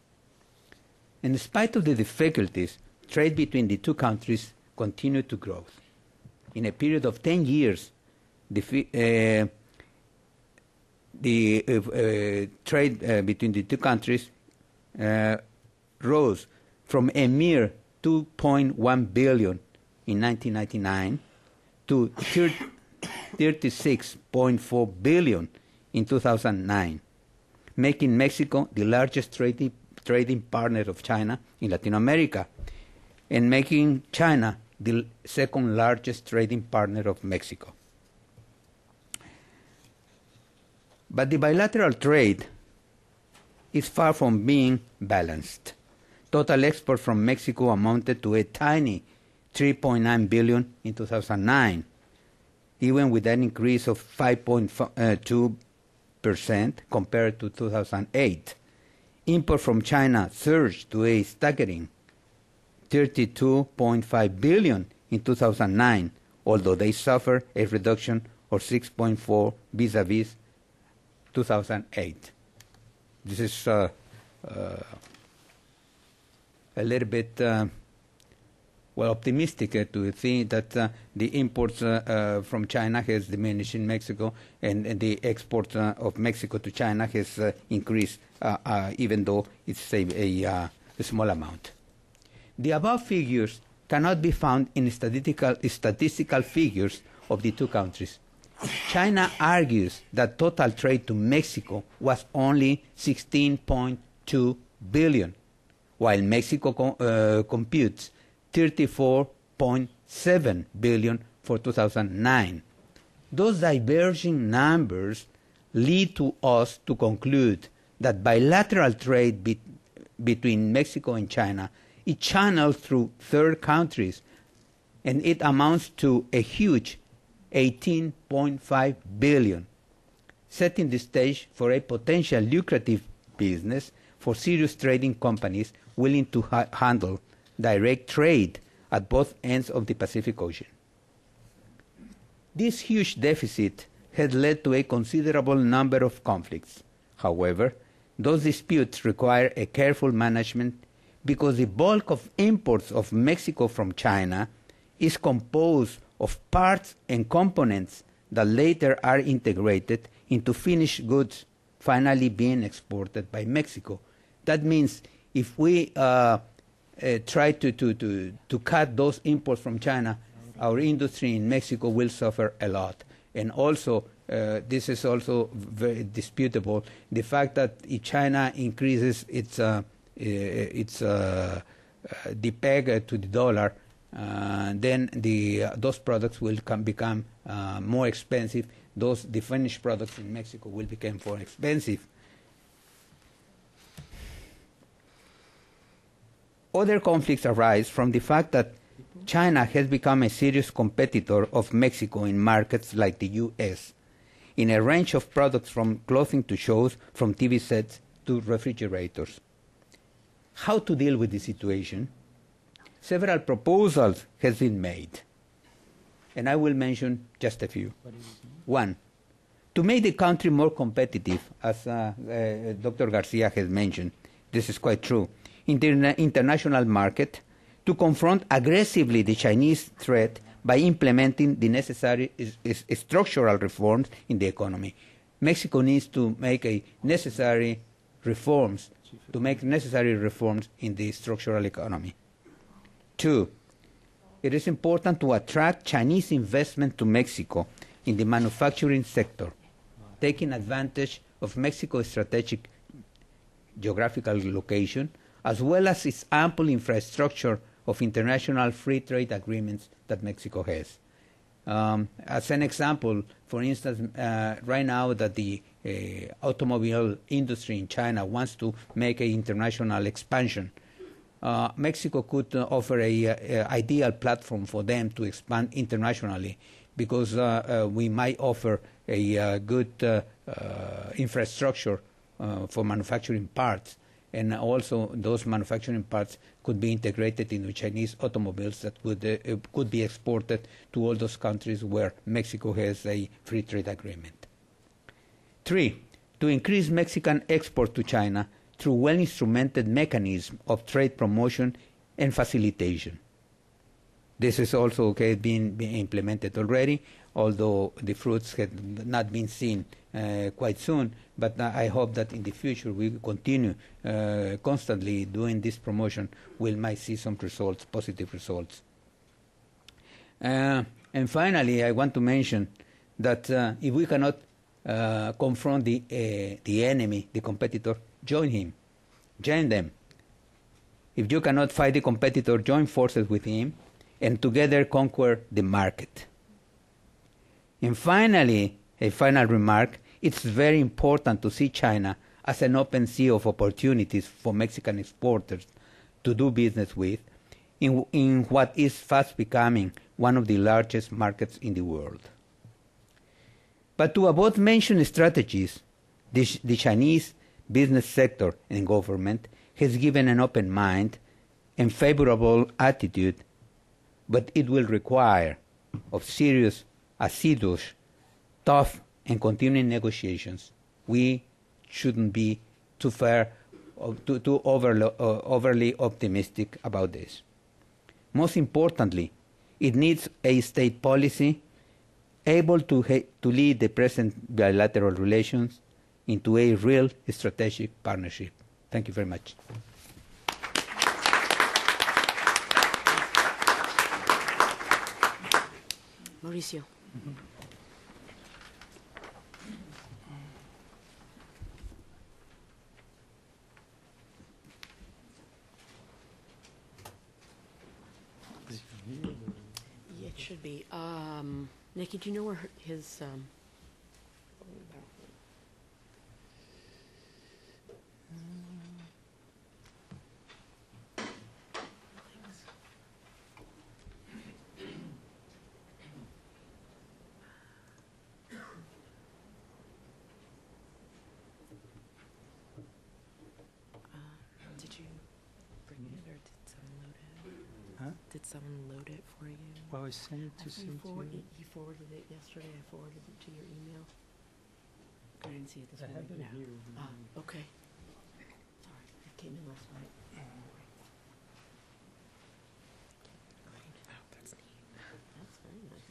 In spite of the difficulties, trade between the two countries continued to grow. In a period of 10 years, the trade between the two countries rose from a mere $2.1 billion in 1999 to $36.4 billion in 2009, making Mexico the largest trading partner of China in Latin America, and making China the second largest trading partner of Mexico. But the bilateral trade is far from being balanced. Total exports from Mexico amounted to a tiny $3.9 billion in 2009, even with an increase of 5.2% compared to 2008. Import from China surged to a staggering $32.5 billion in 2009, although they suffered a reduction of 6.4% vis-a-vis 2008. This is a little bit optimistic to think that the imports from China has diminished in Mexico, and the export of Mexico to China has increased, even though it's a small amount. The above figures cannot be found in statistical figures of the two countries. China argues that total trade to Mexico was only $16.2 billion, while Mexico computes $34.7 billion for 2009. Those diverging numbers lead to us to conclude that bilateral trade between Mexico and China is channeled through third countries, and it amounts to a huge 18.5 billion, setting the stage for a potential lucrative business for serious trading companies willing to handle direct trade at both ends of the Pacific Ocean. This huge deficit has led to a considerable number of conflicts. However, those disputes require a careful management because the bulk of imports of Mexico from China is composed of parts and components that later are integrated into finished goods finally being exported by Mexico. That means if we try to cut those imports from China, our industry in Mexico will suffer a lot. And also, this is also very disputable, the fact that if China increases its the peg to the dollar, then those products will become more expensive. The finished products in Mexico will become more expensive. Other conflicts arise from the fact that China has become a serious competitor of Mexico in markets like the U.S., in a range of products from clothing to shoes, from TV sets to refrigerators. How to deal with the situation? Several proposals have been made, and I will mention just a few. One, to make the country more competitive, as Dr. Garcia has mentioned, this is quite true, in the international market, to confront aggressively the Chinese threat by implementing the necessary structural reforms in the economy. Mexico needs to make necessary reforms in the structural economy. Two, it is important to attract Chinese investment to Mexico in the manufacturing sector, taking advantage of Mexico's strategic geographical location, as well as its ample infrastructure of international free trade agreements that Mexico has. As an example, for instance, right now that the automobile industry in China wants to make an international expansion, Mexico could offer an ideal platform for them to expand internationally, because we might offer a good infrastructure for manufacturing parts, and also those manufacturing parts could be integrated into Chinese automobiles that could be exported to all those countries where Mexico has a free trade agreement. Three, to increase Mexican export to China through well-instrumented mechanism of trade promotion and facilitation. This is also being implemented already, although the fruits have not been seen quite soon, but I hope that in the future we will continue constantly doing this promotion. We might see some results, positive results. And finally, I want to mention that if we cannot confront the enemy, the competitor, join them. If you cannot fight the competitor, join forces with him, and together conquer the market. And finally, a final remark, it's very important to see China as an open sea of opportunities for Mexican exporters to do business with in what is fast becoming one of the largest markets in the world. But to above mentioned strategies, the Chinese business sector and government has given an open mind and favorable attitude, but it will require of serious, assiduous, tough, and continuing negotiations. We shouldn't be too overly optimistic about this. Most importantly, it needs a state policy able to lead the present bilateral relations into a real strategic partnership. Thank you very much. Mauricio. Yeah, it should be. Nikki, do you know where his... Did someone load it for you? Well, I sent it to Cynthia. He forwarded it yesterday. I forwarded it to your email. I didn't see it this I have morning. it here. Okay. Sorry, it came in last night. Oh, that's neat. That's very nice.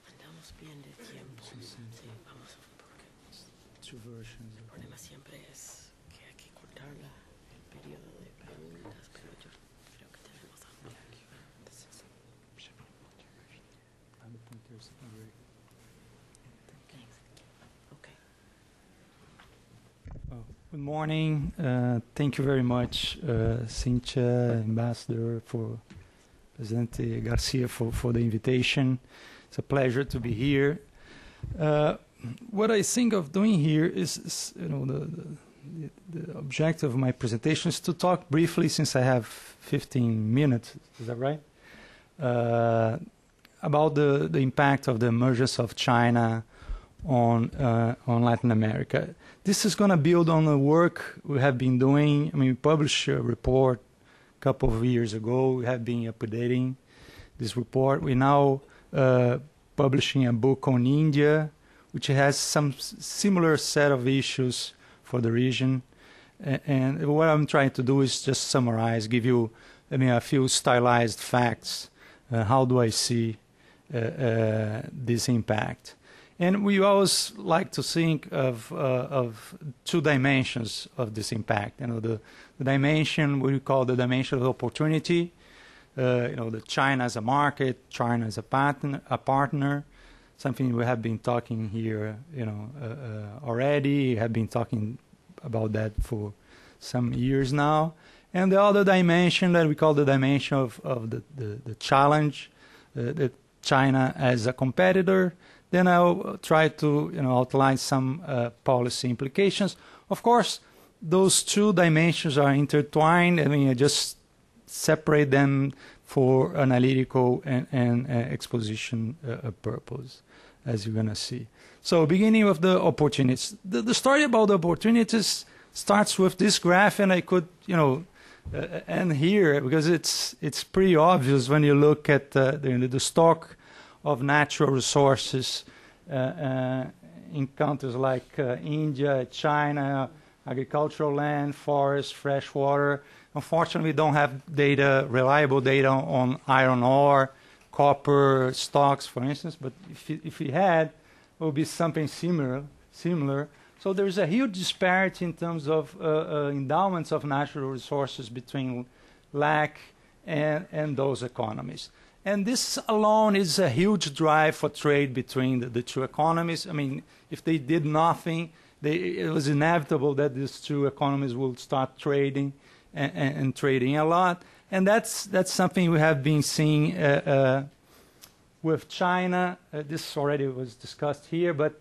Andamos bien de tiempo. Sí, vamos a porque Two versions. el problema siempre es que hay que cortar el periodo de preguntas, pero yo creo que tenemos hambre aquí. I'm the pointers already. Okay. Oh, good morning. Thank you very much, Cynthia, Ambassador, for Presidente Garcia for the invitation. It's a pleasure to be here. What I think of doing here is the objective of my presentation is to talk briefly, since I have 15 minutes. Is that right? About the impact of the emergence of China on Latin America. This is going to build on the work we have been doing. I mean, we published a report a couple of years ago. We have been updating this report. We're now publishing a book on India, which has some similar set of issues for the region. And what I'm trying to do is just summarize, give you, a few stylized facts. How do I see this impact? And we always like to think of two dimensions of this impact. The dimension we call the dimension of opportunity. The China as a market, China as a partner. Something we have been talking here, already. We have been talking about that for some years now. And the other dimension that we call the dimension of the challenge, the China as a competitor. Then I'll try to outline some policy implications. Of course, those two dimensions are intertwined. I just separate them for analytical and exposition purpose, as you're going to see. So beginning with the opportunities. The story about the opportunities starts with this graph, and I could, end here, because it's pretty obvious when you look at the stock of natural resources in countries like India, China, agricultural land, forest, fresh water. Unfortunately, we don't have reliable data on iron ore, copper stocks, for instance. But if we had, it would be something similar. So there's a huge disparity in terms of endowments of natural resources between LAC and those economies. And this alone is a huge drive for trade between the two economies. If they did nothing, it was inevitable that these two economies would start trading and trading a lot. And that's something we have been seeing with China. This already was discussed here, but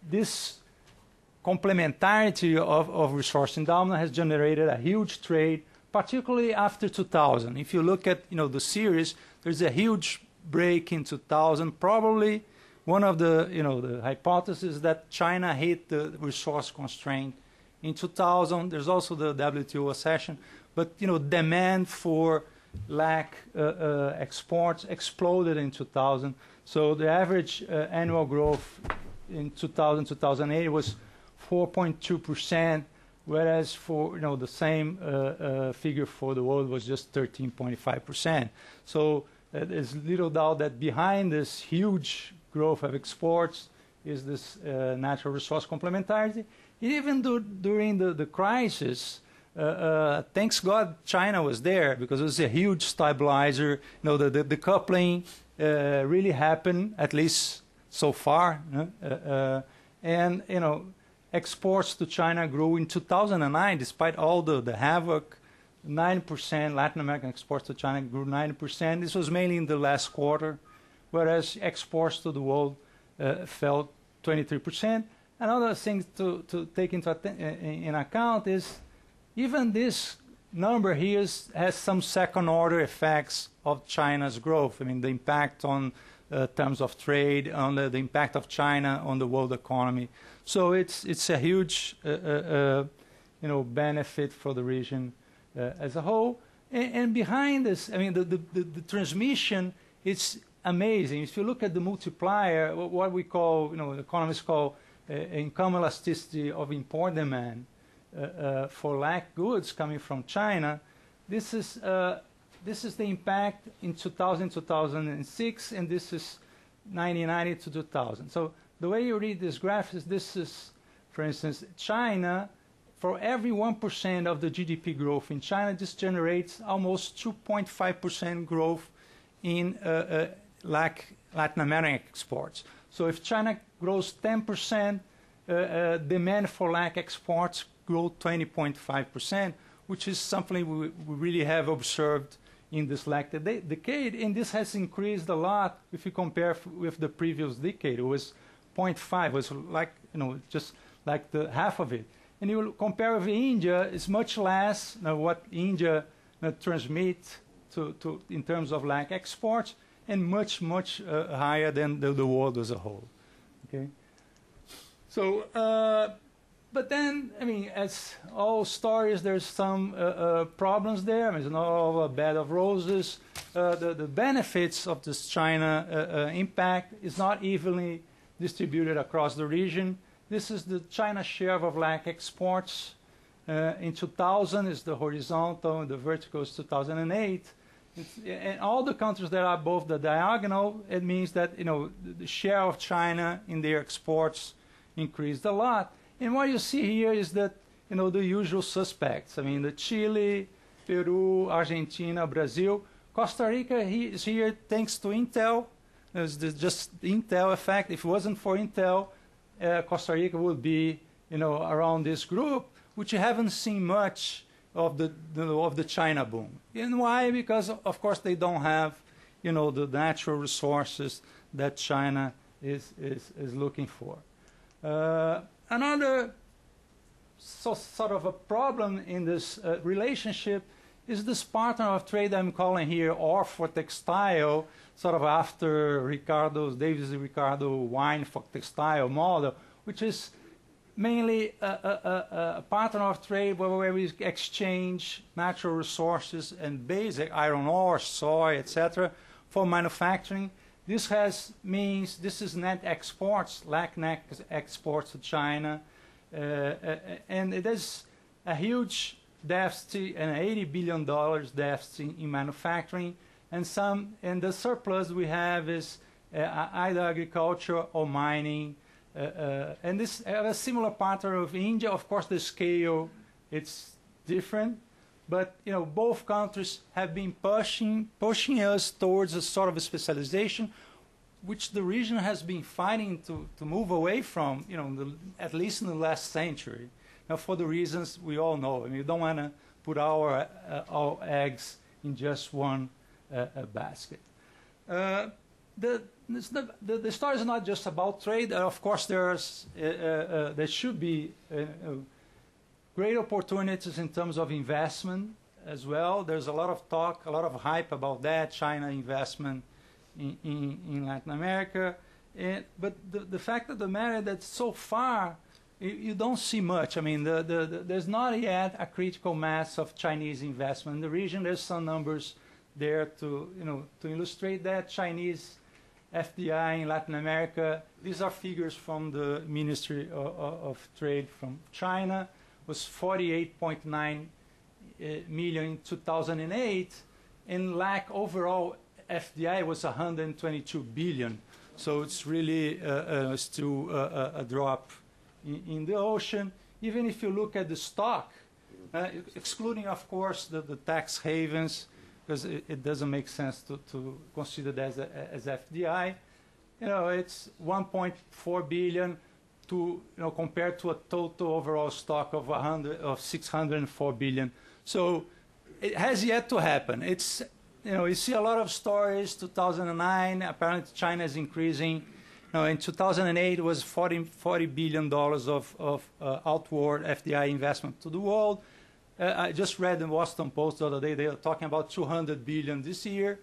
this complementarity of resource endowment has generated a huge trade, particularly after 2000. If you look at the series, there's a huge break in 2000. Probably one of the hypotheses that China hit the resource constraint in 2000. There's also the WTO accession, but demand for LAC exports exploded in 2000. So the average annual growth in 2008 was 4.2%. Whereas for the same figure for the world was just 13.5%. So there's little doubt that behind this huge growth of exports is this natural resource complementarity. Even during the crisis, thanks God China was there, because it was a huge stabilizer. The coupling really happened, at least so far, and exports to China grew in 2009, despite all the havoc. 9%, Latin American exports to China grew 9%. This was mainly in the last quarter, whereas exports to the world fell 23%. Another thing to take in account is even this number here has some second-order effects of China's growth. I mean, the impact on terms of trade, on the impact of China on the world economy. So it's a huge benefit for the region as a whole. And behind this, I mean, the transmission, it's amazing. If you look at the multiplier, what we call, economists call income elasticity of import demand for LAC goods coming from China, this is the impact in 2000, 2006, and this is 1990 to 2000. So the way you read this graph is this is, for instance, China. For every 1% of the GDP growth in China, this generates almost 2.5% growth in Latin American exports. So if China grows 10%, demand for LAC exports grow 20.5%, which is something we really have observed in this LAC decade, and this has increased a lot if you compare with the previous decade. It was 0.5, it was like, just like the half of it. And you compare with India, it's much less what India transmits to in terms of LAC exports, and much higher than the world as a whole. Okay. So, but then, I mean, as all stories, there's some problems there. I mean, it's not all a bed of roses. The benefits of this China impact is not evenly distributed across the region. This is the China share of LAC exports. In 2000 is the horizontal, and the vertical is 2008. And all the countries that are above the diagonal, it means that the share of China in their exports increased a lot. And what you see here is that the usual suspects. I mean, the Chile, Peru, Argentina, Brazil, Costa Rica is here thanks to Intel. There's just the Intel effect. If it wasn't for Intel, Costa Rica would be, around this group, which you haven't seen much of the China boom. And why? Because of course they don't have, the natural resources that China is looking for. Another sort of a problem in this relationship is this partner of trade I'm calling here, or for textile, sort of after Davis Ricardo wine for textile model, which is mainly a partner of trade where we exchange natural resources and basic iron ore, soy, etc., for manufacturing. This means this is net exports, LAC net exports to China, and it is a huge deficit, an $80 billion deficit in manufacturing, and the surplus we have is either agriculture or mining, and this a similar pattern of India. Of course, the scale it's different, but both countries have been pushing us towards a sort of a specialization, which the region has been fighting to move away from, at least in the last century. Now, for the reasons we all know. I mean, we don't want to put our eggs in just one basket. The story is not just about trade. Of course, there should be great opportunities in terms of investment as well. There's a lot of talk, a lot of hype about that, China investment in Latin America. But the fact of the matter is that so far, you don't see much. I mean, there's not yet a critical mass of Chinese investment in the region. There's some numbers there to illustrate that. Chinese FDI in Latin America, these are figures from the Ministry of Trade from China, was 48.9 million in 2008, and LAC overall FDI was 122 billion. So it's really still a drop in the ocean. Even if you look at the stock, excluding, of course, the tax havens, because it doesn't make sense to consider that as FDI. It's 1.4 billion compared to a total overall stock of 604 billion. So it has yet to happen. You see a lot of stories. 2009, apparently China is increasing Now, in 2008, it was $40 billion of outward FDI investment to the world. I just read in Washington Post the other day, they are talking about $200 billion this year.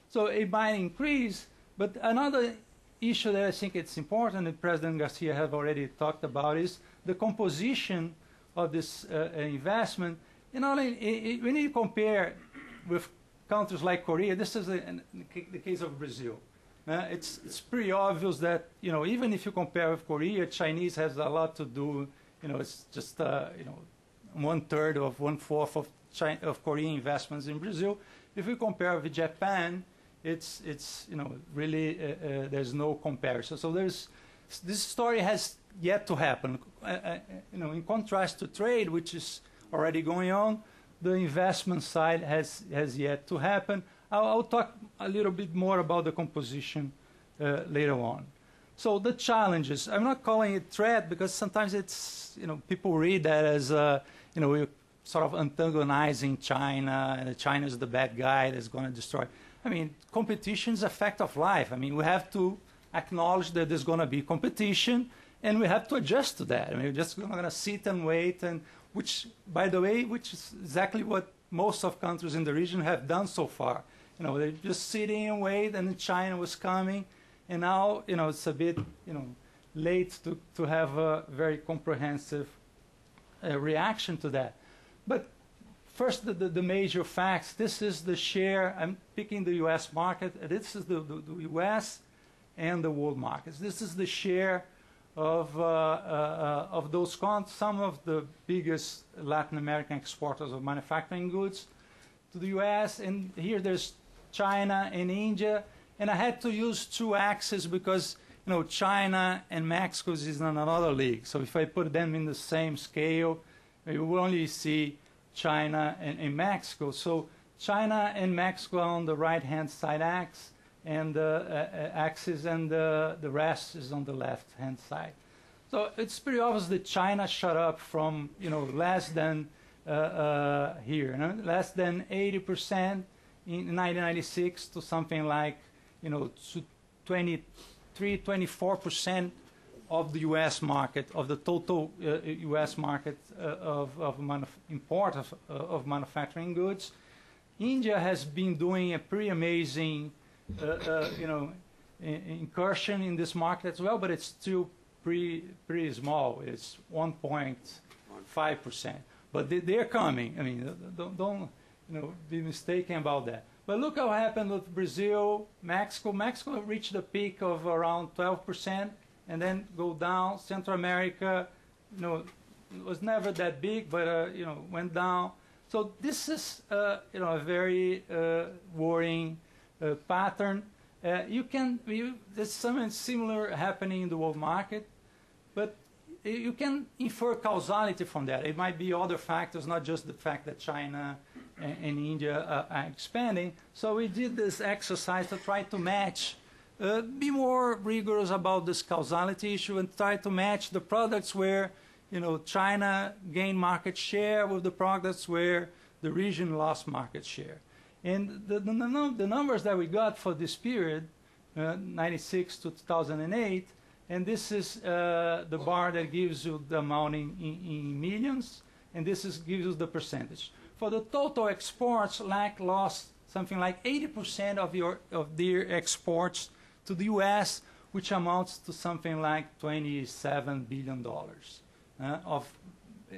So it might increase. But another issue that I think it's important, and President Garcia has already talked about, is the composition of this investment. You know, when you compare with countries like Korea, this is the case of Brazil. It's pretty obvious that, you know, even if you compare with Korea, Chinese has a lot to do. You know, it's just you know, 1/3 of 1/4 of Korean investments in Brazil. If we compare with Japan, it's you know, really there's no comparison. So this story has yet to happen. You know, in contrast to trade, which is already going on, the investment side has yet to happen. I'll talk a little bit more about the composition later on. So the challenges, I'm not calling it threat because sometimes it's, you know, people read that as, you know, we're sort of antagonizing China, and China is the bad guy that's going to destroy. I mean, competition is a fact of life. I mean, we have to acknowledge that there's going to be competition, and we have to adjust to that. I mean, we're just not going to sit and wait, and which, by the way, which is exactly what most of countries in the region have done so far. You know, they're just sitting and wait, and China was coming, and now, you know, it's a bit, you know, late to have a very comprehensive reaction to that. But first, the major facts. This is the share. I'm picking the U.S. market. This is the U.S. and the world markets. This is the share of those countries, some of the biggest Latin American exporters of manufacturing goods to the U.S. And here there's China and India. And I had to use two axes because, you know, China and Mexico is in another league. So if I put them in the same scale, you will only see China and Mexico. So China and Mexico are on the right-hand side axis, and axis, and the rest is on the left-hand side. So it's pretty obvious that China shot up from, you know, less than here, you know, less than 80% in 1996 to something like, you know, to 24% of the U.S. market, of the total U.S. market import of manufacturing goods. India has been doing a pretty amazing, you know, incursion in this market as well, but it's still pretty small. It's 1.5%. But they're coming. I mean, don't you know, be mistaken about that. But look what happened with Brazil, Mexico. Mexico reached a peak of around 12%, and then go down. Central America, you know, it was never that big, but you know, went down. So this is you know, a very worrying pattern. There's something similar happening in the world market, but you can infer causality from that. It might be other factors, not just the fact that China and India are expanding. So we did this exercise to try to match, be more rigorous about this causality issue, and try to match the products where, you know, China gained market share with the products where the region lost market share. And the numbers that we got for this period, 96 to 2008, and this is the bar that gives you the amount in millions, and this gives you the percentage. For the total exports, LAC lost something like 80% of their exports to the U.S., which amounts to something like $27 billion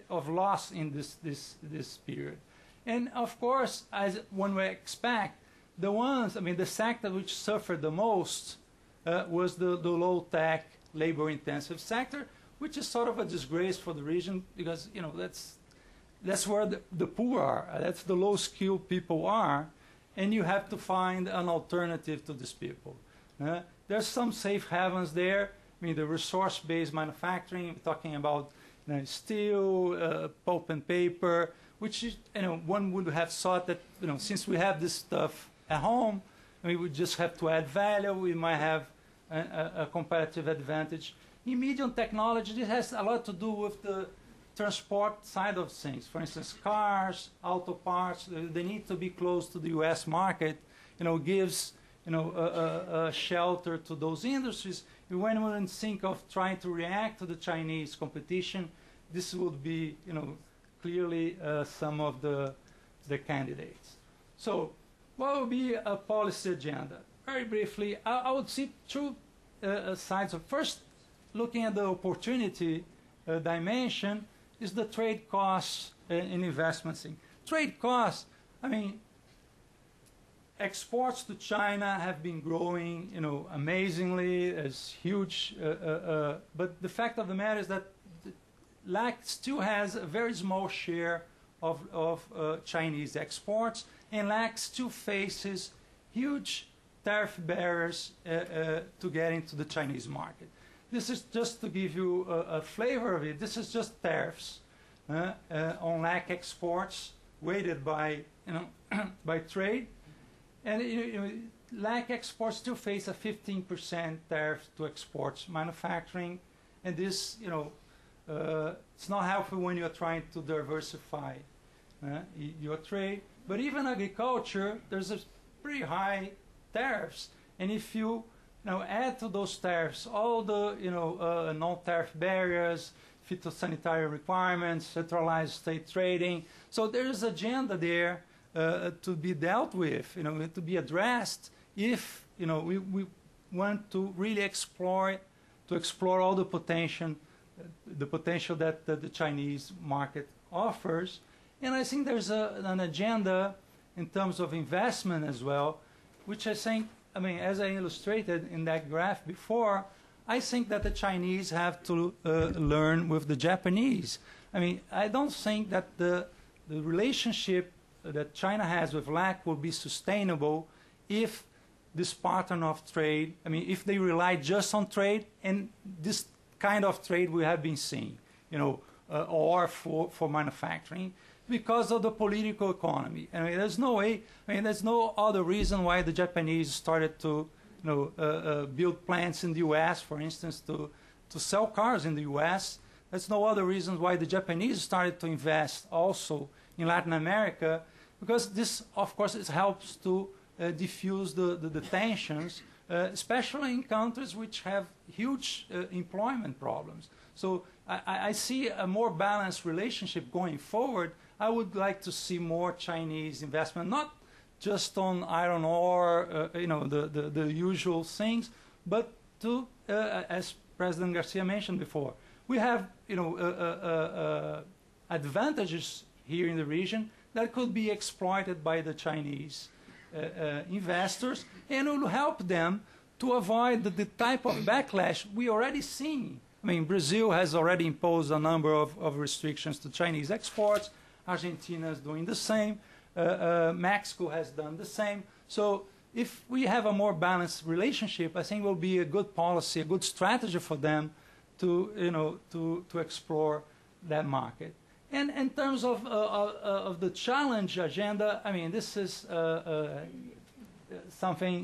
of loss in this period. And of course, as one would expect, the sector which suffered the most was the low-tech, labor-intensive sector, which is sort of a disgrace for the region because, you know, that's where the poor are. That's the low-skilled people are, and you have to find an alternative to these people. There's some safe havens there. I mean, the resource-based manufacturing, talking about, you know, steel, pulp and paper, which is, you know, one would have thought that, you know, since we have this stuff at home, we would just have to add value. We might have a competitive advantage. In medium technology, this has a lot to do with the transport side of things. For instance, cars, auto parts, they need to be close to the U.S. market. You know, gives, shelter to those industries. When we think of trying to react to the Chinese competition, this would be, clearly some of the candidates. So, what would be a policy agenda? Very briefly, I would see two sides. First, looking at the opportunity dimension, is the trade costs in investments. Trade costs, exports to China have been growing, amazingly. It's huge. But the fact of the matter is that LAC still has a very small share of Chinese exports, and LAC still faces huge tariff barriers to get into the Chinese market. This is just to give you a flavor of it. This is just tariffs on LAC exports weighted by by trade, and LAC exports still face a 15% tariff to exports manufacturing, and this it's not helpful when you're trying to diversify your trade. But even agriculture, there's a pretty high tariffs, and if you add to those tariffs all the non-tariff barriers, phytosanitary requirements, centralized state trading, so there's agenda there to be dealt with, to be addressed if we want to really explore all the potential that the Chinese market offers. And I think there's an agenda in terms of investment as well, which I think, as I illustrated in that graph before, I think that the Chinese have to learn with the Japanese. I don't think that the relationship that China has with LAC will be sustainable if this pattern of trade, if they rely just on trade and this kind of trade we have been seeing, or for manufacturing, because of the political economy. There's no way, there's no other reason why the Japanese started to build plants in the U.S., for instance, to sell cars in the U.S. There's no other reason why the Japanese started to invest also in Latin America, because this, of course, it helps to diffuse the tensions, especially in countries which have huge employment problems. So I see a more balanced relationship going forward. I would like to see more Chinese investment, not just on iron ore, the usual things, but to, as President Garcia mentioned before, we have advantages here in the region that could be exploited by the Chinese investors, and will help them to avoid the type of backlash we already see. Brazil has already imposed a number of restrictions to Chinese exports. Argentina is doing the same. Mexico has done the same. So if we have a more balanced relationship, I think it will be a good policy, a good strategy for them to explore that market. And in terms of the challenge agenda, this is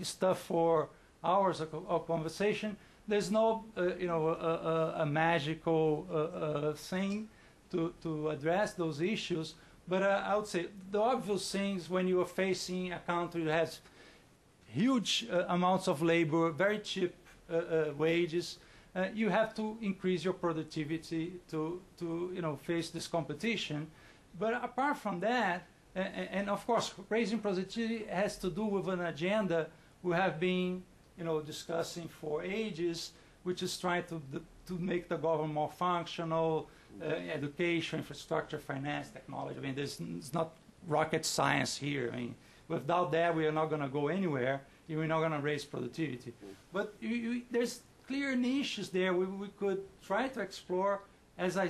stuff for hours of conversation. There's no a magical thing to address those issues, but I would say the obvious things when you are facing a country that has huge amounts of labor, very cheap wages, you have to increase your productivity to face this competition. But apart from that, and of course raising productivity has to do with an agenda we have been discussing for ages, which is trying to make the government more functional, education, infrastructure, finance, technology. It's not rocket science here. Without that, we are not going to go anywhere. We're not going to raise productivity. But there's clear niches there we could try to explore, as I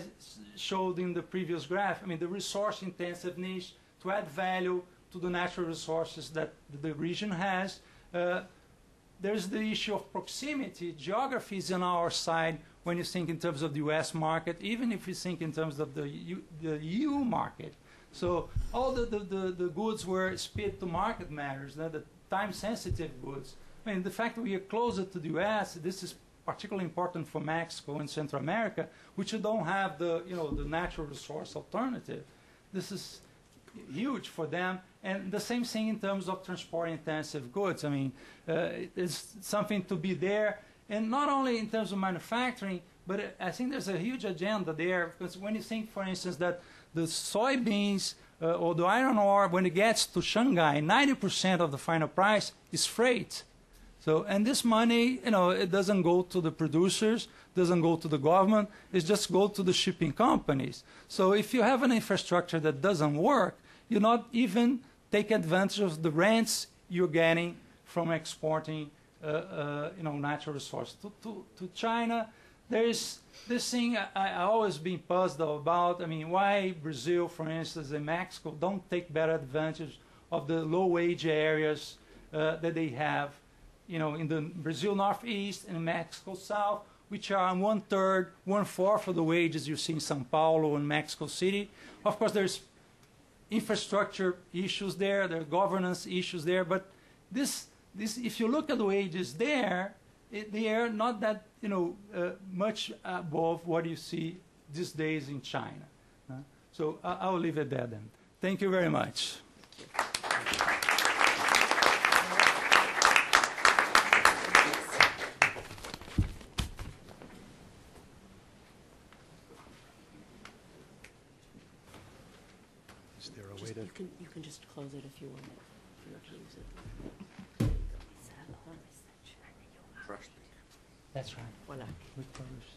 showed in the previous graph. The resource-intensive niche to add value to the natural resources that the region has. There's the issue of proximity. Geography is on our side when you think in terms of the U.S. market, even if you think in terms of the EU market. So all the goods where speed to market matters, the time-sensitive goods. The fact that we are closer to the U.S., this is particularly important for Mexico and Central America, which don't have the natural resource alternative. This is huge for them, And the same thing in terms of transport-intensive goods. I mean, it's something to be there, and not only in terms of manufacturing, but I think there's a huge agenda there, because when you think, for instance, that the soybeans or the iron ore, when it gets to Shanghai, 90% of the final price is freight. So, and this money, you know, it doesn't go to the producers, doesn't go to the government, it just goes to the shipping companies. So if you have an infrastructure that doesn't work, you not even take advantage of the rents you're getting from exporting, natural resources to China. There is this thing I always been puzzled about. I mean, why Brazil, for instance, and Mexico don't take better advantage of the low-wage areas that they have, in the Brazil Northeast and Mexico South, which are 1/3, 1/4 of the wages you see in São Paulo and Mexico City. Of course, there's infrastructure issues there, there are governance issues there, but this if you look at the wages there, they are not that much above what you see these days in China. So I'll leave it there then. Thank you very much. Is there a way to... You can just close it if you want. If you want to use it. That's right. Voila. We publish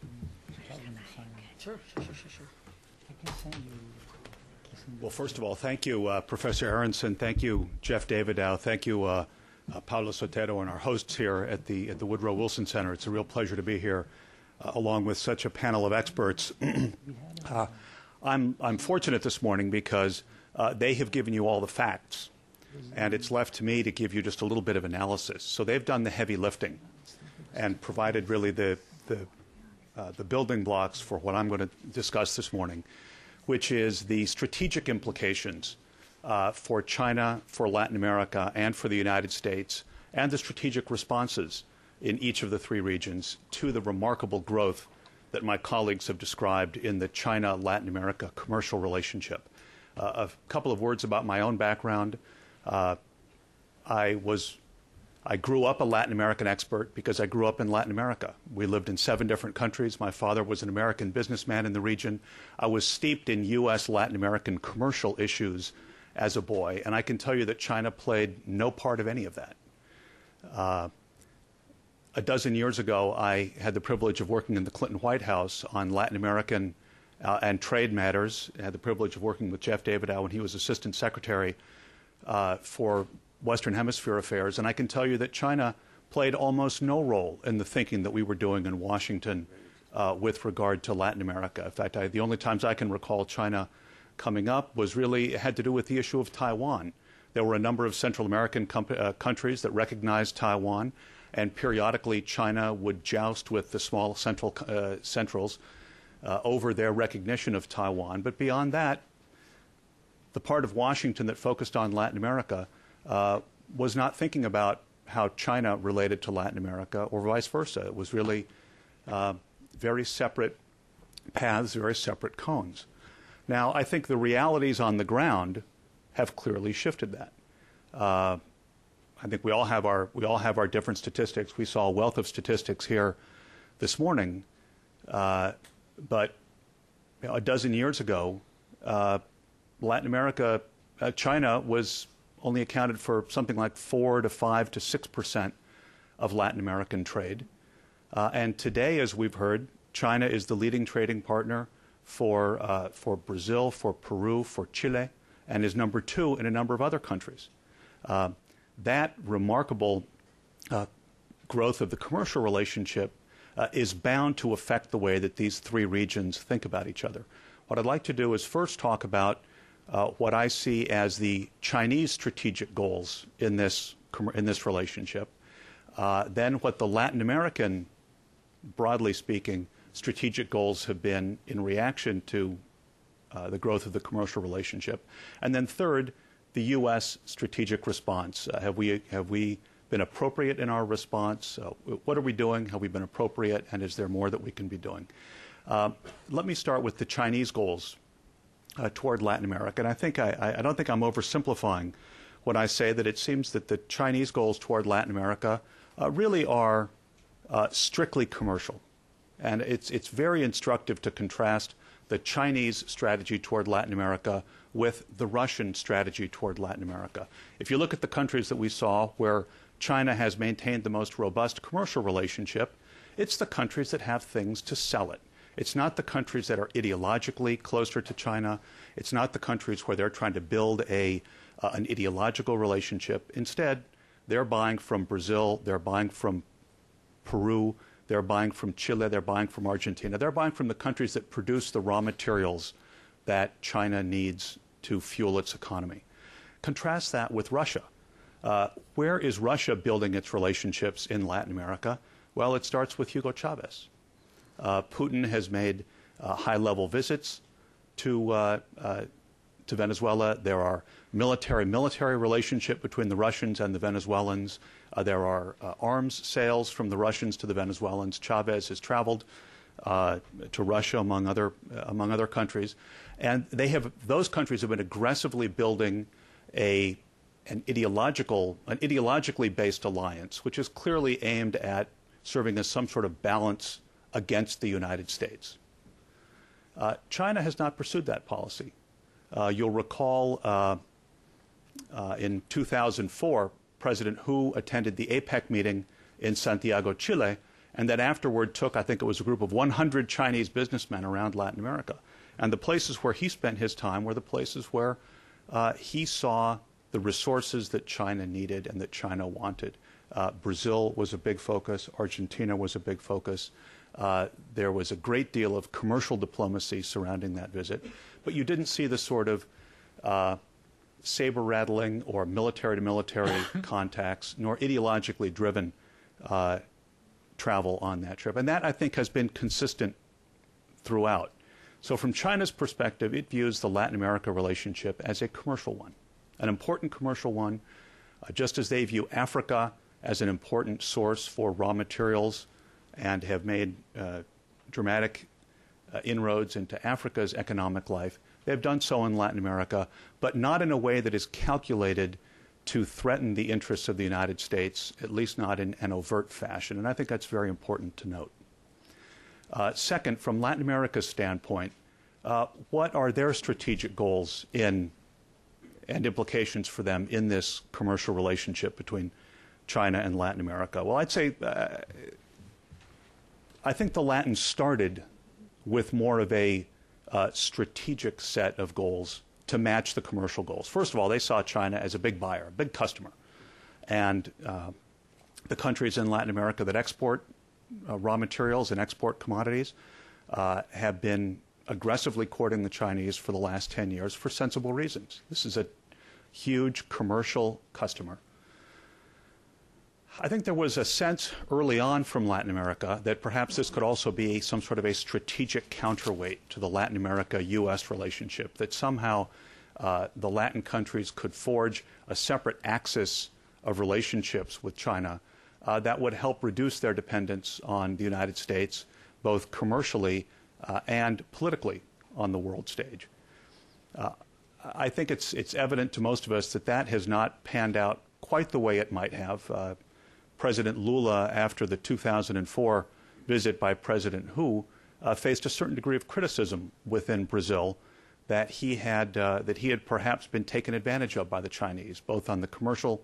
Sure. I can send you. Well, first of all, thank you, Professor Aronson. Thank you, Jeff Davidow. Thank you, Paulo Sotero, and our hosts here at the Woodrow Wilson Center. It's a real pleasure to be here, along with such a panel of experts. I'm fortunate this morning because they have given you all the facts, and it's left to me to give you just a little bit of analysis. So they've done the heavy lifting and provided really the building blocks for what I'm going to discuss this morning, which is the strategic implications for China, for Latin America, and for the United States, and the strategic responses in each of the three regions to the remarkable growth that my colleagues have described in the China-Latin America commercial relationship. A couple of words about my own background. I grew up a Latin American expert because I grew up in Latin America. We lived in 7 different countries. My father was an American businessman in the region. I was steeped in U.S. Latin American commercial issues as a boy, and I can tell you that China played no part of any of that. A dozen years ago, I had the privilege of working in the Clinton White House on Latin American and trade matters. I had the privilege of working with Jeff Davidow when he was Assistant Secretary for Western Hemisphere affairs, and I can tell you that China played almost no role in the thinking that we were doing in Washington with regard to Latin America. In fact, the only times I can recall China coming up was really had to do with the issue of Taiwan. There were a number of Central American countries that recognized Taiwan, and periodically China would joust with the small centrals over their recognition of Taiwan. But beyond that, the part of Washington that focused on Latin America was not thinking about how China related to Latin America or vice versa. It was really very separate paths, very separate cones. Now, I think the realities on the ground have clearly shifted that. I think we all have our different statistics. We saw a wealth of statistics here this morning, but a dozen years ago, Latin America, China was only accounted for something like 4 to 5 to 6% of Latin American trade. And today, as we've heard, China is the leading trading partner for Brazil, for Peru, for Chile, and is number 2 in a number of other countries. That remarkable growth of the commercial relationship is bound to affect the way that these three regions think about each other. What I'd like to do is first talk about what I see as the Chinese strategic goals in this relationship, then what the Latin American, broadly speaking, strategic goals have been in reaction to the growth of the commercial relationship, and then third, the U.S. strategic response. Have we been appropriate in our response? What are we doing? Have we been appropriate? And is there more that we can be doing? Let me start with the Chinese goals toward Latin America. And I don't think I'm oversimplifying when I say that it seems that the Chinese goals toward Latin America really are strictly commercial. And it's very instructive to contrast the Chinese strategy toward Latin America with the Russian strategy toward Latin America. If you look at the countries that we saw where China has maintained the most robust commercial relationship, it's the countries that have things to sell it. It's not the countries that are ideologically closer to China. It's not the countries where they're trying to build an ideological relationship. Instead, they're buying from Brazil, they're buying from Peru, they're buying from Chile, they're buying from Argentina. They're buying from the countries that produce the raw materials that China needs to fuel its economy. Contrast that with Russia. Where is Russia building its relationships in Latin America? Well, it starts with Hugo Chavez. Putin has made high-level visits to Venezuela. There are military relationship between the Russians and the Venezuelans. There are arms sales from the Russians to the Venezuelans. Chavez has traveled to Russia, among other countries, and those countries have been aggressively building an ideologically based alliance, which is clearly aimed at serving as some sort of balance against the United States. China has not pursued that policy. You'll recall in 2004, President Hu attended the APEC meeting in Santiago, Chile, and then afterward took, I think it was a group of 100 Chinese businessmen around Latin America. And the places where he spent his time were the places where he saw the resources that China needed and that China wanted. Brazil was a big focus. Argentina was a big focus. There was a great deal of commercial diplomacy surrounding that visit. But you didn't see the sort of saber-rattling or military-to-military contacts, nor ideologically driven travel on that trip. And that, I think, has been consistent throughout. So from China's perspective, it views the Latin America relationship as a commercial one, an important commercial one, just as they view Africa as an important source for raw materials and have made dramatic inroads into Africa's economic life. They've done so in Latin America, but not in a way that is calculated to threaten the interests of the United States, at least not in an overt fashion. And I think that's very important to note. Second, from Latin America's standpoint, what are their strategic goals and implications for them in this commercial relationship between China and Latin America? Well, I'd say I think the Latins started with more of a strategic set of goals to match the commercial goals. First of all, they saw China as a big buyer, a big customer. And the countries in Latin America that export raw materials and export commodities have been aggressively courting the Chinese for the last 10 years for sensible reasons. This is a huge commercial customer. I think there was a sense early on from Latin America that perhaps this could also be some sort of a strategic counterweight to the Latin America-U.S. relationship, that somehow the Latin countries could forge a separate axis of relationships with China that would help reduce their dependence on the United States, both commercially and politically on the world stage. I think it's evident to most of us that that has not panned out quite the way it might have. President Lula, after the 2004 visit by President Hu, faced a certain degree of criticism within Brazil that he had perhaps been taken advantage of by the Chinese, both on the commercial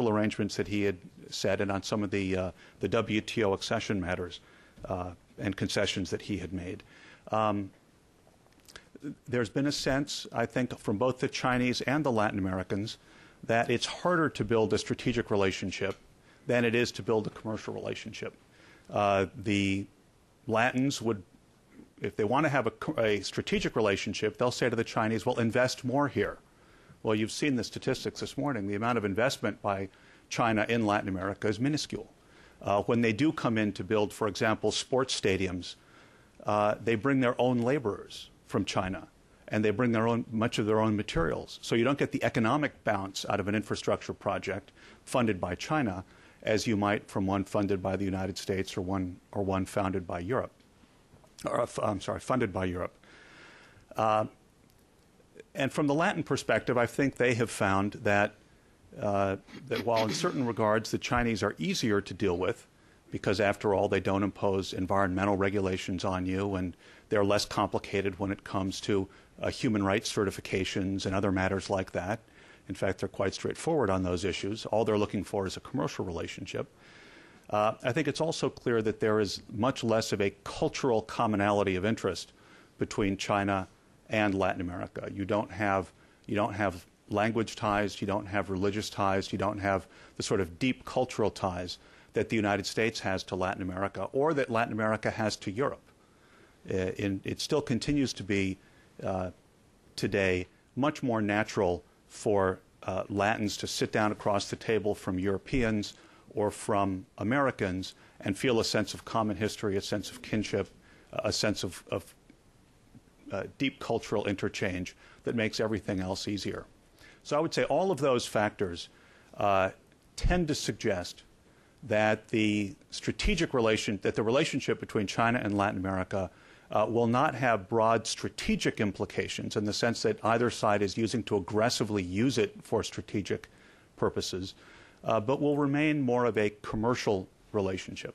arrangements that he had said and on some of the WTO accession matters and concessions that he had made. There's been a sense, I think, from both the Chinese and the Latin Americans that it's harder to build a strategic relationship than it is to build a commercial relationship. The Latins would, if they want to have a strategic relationship, they'll say to the Chinese, well, invest more here. Well, you've seen the statistics this morning. The amount of investment by China in Latin America is minuscule. When they do come in to build, for example, sports stadiums, they bring their own laborers from China, and they bring much of their own materials. So you don't get the economic bounce out of an infrastructure project funded by China as you might from one funded by the United States or one founded by Europe. Funded by Europe. And from the Latin perspective, I think they have found that that while in certain regards the Chinese are easier to deal with, because after all they don't impose environmental regulations on you, and they're less complicated when it comes to human rights certifications and other matters like that. In fact, they're quite straightforward on those issues. All they're looking for is a commercial relationship. I think it's also clear that there is much less of a cultural commonality of interest between China and Latin America. You don't have language ties, you don't have religious ties, you don't have the sort of deep cultural ties that the United States has to Latin America, or that Latin America has to Europe. It still continues to be today much more natural for Latins to sit down across the table from Europeans or from Americans and feel a sense of common history, a sense of kinship, a sense of deep cultural interchange that makes everything else easier. So I would say all of those factors tend to suggest that the relationship between China and Latin America will not have broad strategic implications in the sense that either side is using to aggressively use it for strategic purposes, but will remain more of a commercial relationship.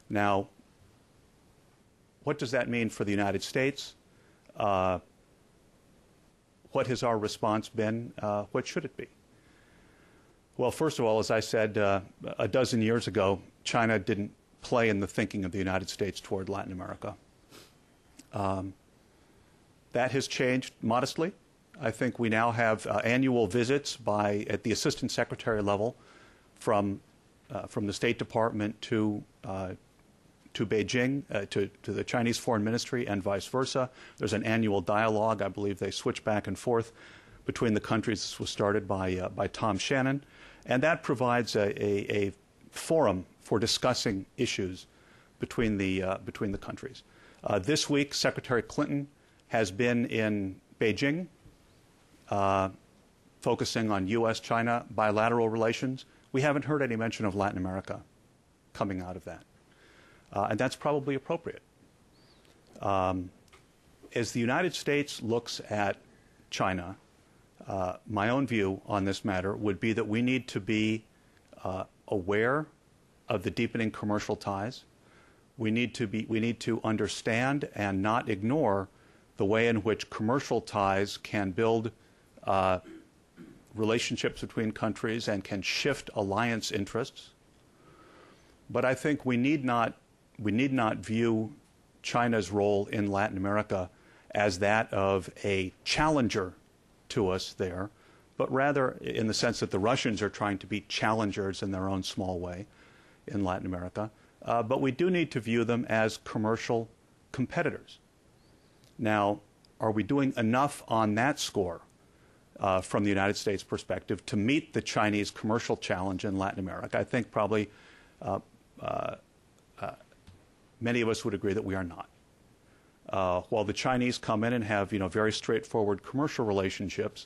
Now, what does that mean for the United States? What has our response been? What should it be? Well, first of all, as I said a dozen years ago, China didn't play in the thinking of the United States toward Latin America. That has changed modestly. I think we now have annual visits at the Assistant Secretary level from the State Department to Beijing, to the Chinese Foreign Ministry and vice versa. There's an annual dialogue. I believe they switch back and forth between the countries. This was started by Tom Shannon. And that provides a forum for discussing issues between the countries. This week, Secretary Clinton has been in Beijing, focusing on U.S.-China bilateral relations. We haven't heard any mention of Latin America coming out of that. And that's probably appropriate. As the United States looks at China, my own view on this matter would be that we need to be aware of the deepening commercial ties. We need to understand and not ignore the way in which commercial ties can build relationships between countries and can shift alliance interests. But I think we need not view China's role in Latin America as that of a challenger to us there, but rather in the sense that the Russians are trying to be challengers in their own small way in Latin America. But we do need to view them as commercial competitors. Now, are we doing enough on that score from the United States perspective to meet the Chinese commercial challenge in Latin America? I think probably many of us would agree that we are not. While the Chinese come in and have very straightforward commercial relationships,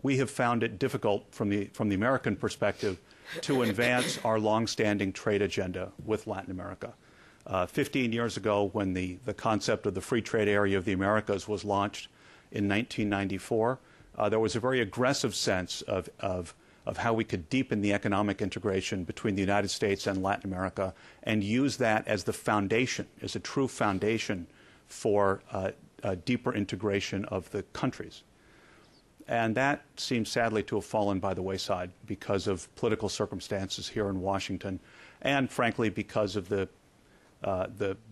we have found it difficult from the American perspective to advance our longstanding trade agenda with Latin America. 15 years ago, when the concept of the free trade area of the Americas was launched in 1994, there was a very aggressive sense of how we could deepen the economic integration between the United States and Latin America and use that as the foundation, as a true foundation for a deeper integration of the countries. And that seems sadly to have fallen by the wayside because of political circumstances here in Washington, and frankly because of the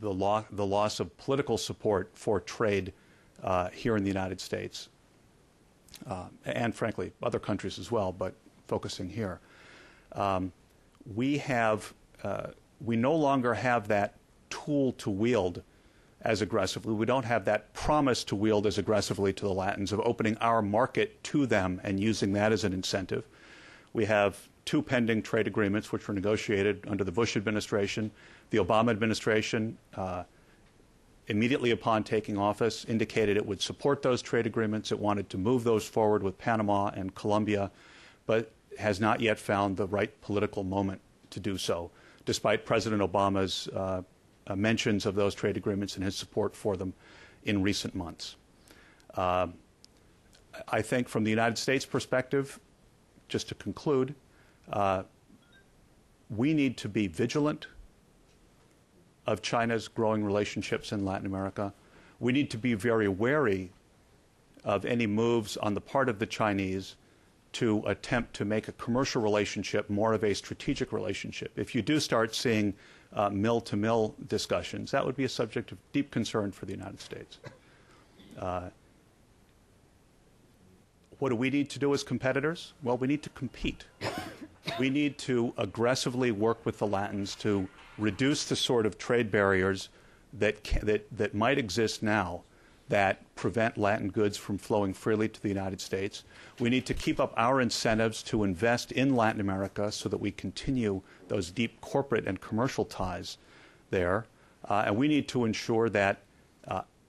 loss of political support for trade here in the United States, and frankly other countries as well, but focusing here. We no longer have that tool to wield as aggressively. We don't have that promise to wield as aggressively to the Latins of opening our market to them and using that as an incentive. We have two pending trade agreements which were negotiated under the Bush administration. The Obama administration, immediately upon taking office, indicated it would support those trade agreements. It wanted to move those forward with Panama and Colombia, but has not yet found the right political moment to do so, despite President Obama's mentions of those trade agreements and his support for them in recent months. I think from the United States perspective, just to conclude, we need to be vigilant of China's growing relationships in Latin America. We need to be very wary of any moves on the part of the Chinese to attempt to make a commercial relationship more of a strategic relationship. If you do start seeing mill-to-mill discussions, that would be a subject of deep concern for the United States. What do we need to do as competitors? Well, we need to compete. We need to aggressively work with the Latins to reduce the sort of trade barriers that might exist now that prevent Latin goods from flowing freely to the United States. We need to keep up our incentives to invest in Latin America so that we continue those deep corporate and commercial ties there. And we need to ensure that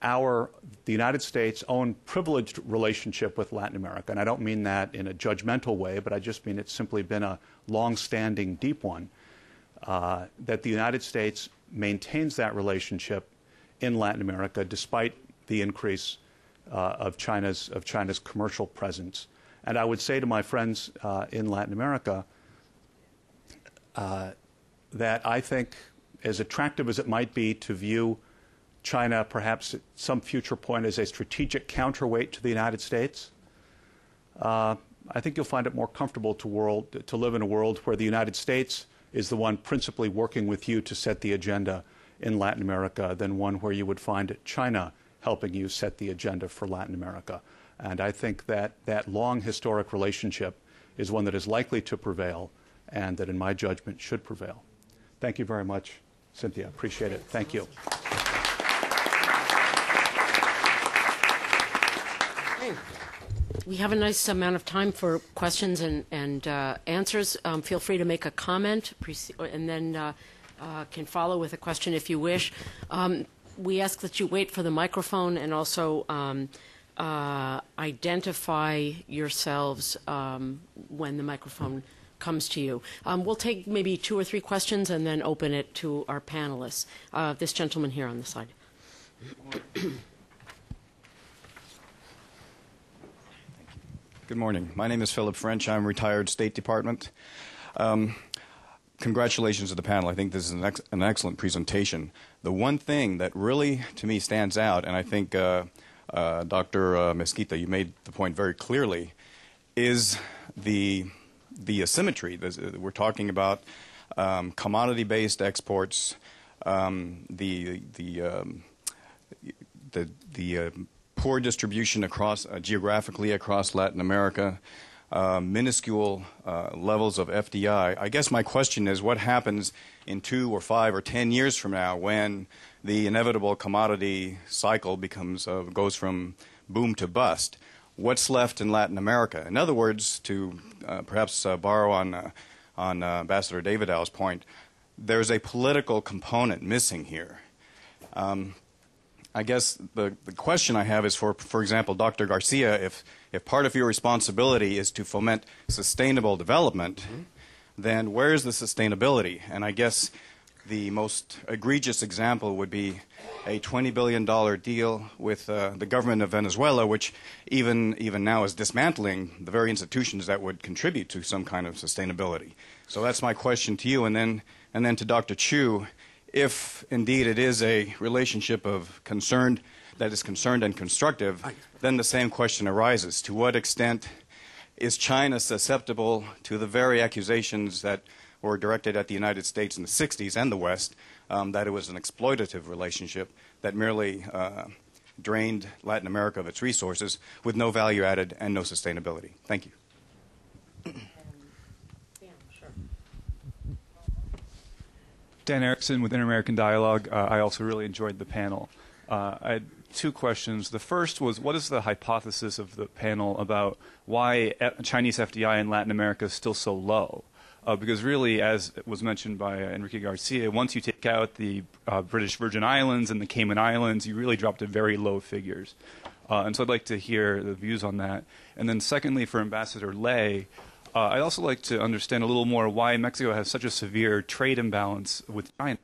the United States' own privileged relationship with Latin America, and I don't mean that in a judgmental way, but I just mean it's simply been a long-standing, deep one, that the United States maintains that relationship in Latin America despite the increase of China's commercial presence. And I would say to my friends in Latin America that I think, as attractive as it might be to view China perhaps at some future point as a strategic counterweight to the United States, I think you'll find it more comfortable to live in a world where the United States is the one principally working with you to set the agenda in Latin America than one where you would find China helping you set the agenda for Latin America. And I think that that long historic relationship is one that is likely to prevail and that, in my judgment, should prevail. Thank you very much, Cynthia. Appreciate it. Thank you. We have a nice amount of time for questions and answers. Feel free to make a comment and then can follow with a question if you wish. We ask that you wait for the microphone and also identify yourselves when the microphone comes to you. We'll take maybe 2 or 3 questions and then open it to our panelists. This gentleman here on the side. Good morning. My name is Philip French. I'm retired State Department. Congratulations to the panel. I think this is an excellent presentation. The one thing that really, to me, stands out, and I think Dr. Mesquita, you made the point very clearly, is the asymmetry. We're talking about commodity-based exports, the poor distribution across geographically across Latin America, minuscule levels of FDI. I guess my question is, what happens in 2 or 5 or 10 years from now when the inevitable commodity cycle goes from boom to bust? What's left in Latin America? In other words, to perhaps borrow on Ambassador Davidow's point, there's a political component missing here. I guess the question I have is for example, Dr. Garcia, if part of your responsibility is to foment sustainable development, then where is the sustainability? And I guess the most egregious example would be a $20 billion deal with the government of Venezuela, which even now is dismantling the very institutions that would contribute to some kind of sustainability. So that's my question to you. And then to Dr. Chu, if indeed it is a relationship of concerned and constructive, then the same question arises. To what extent is China susceptible to the very accusations that were directed at the United States in the 60s and the West, that it was an exploitative relationship that merely drained Latin America of its resources with no value added and no sustainability? Thank you. Dan Erickson with Inter-American Dialogue. I also really enjoyed the panel. I had 2 questions. The first was, what is the hypothesis of the panel about why Chinese FDI in Latin America is still so low? Because really, as was mentioned by Enrique Garcia, once you take out the British Virgin Islands and the Cayman Islands, you really drop to very low figures. And so I'd like to hear the views on that. And then secondly, for Ambassador Lei, I'd also like to understand a little more why Mexico has such a severe trade imbalance with China.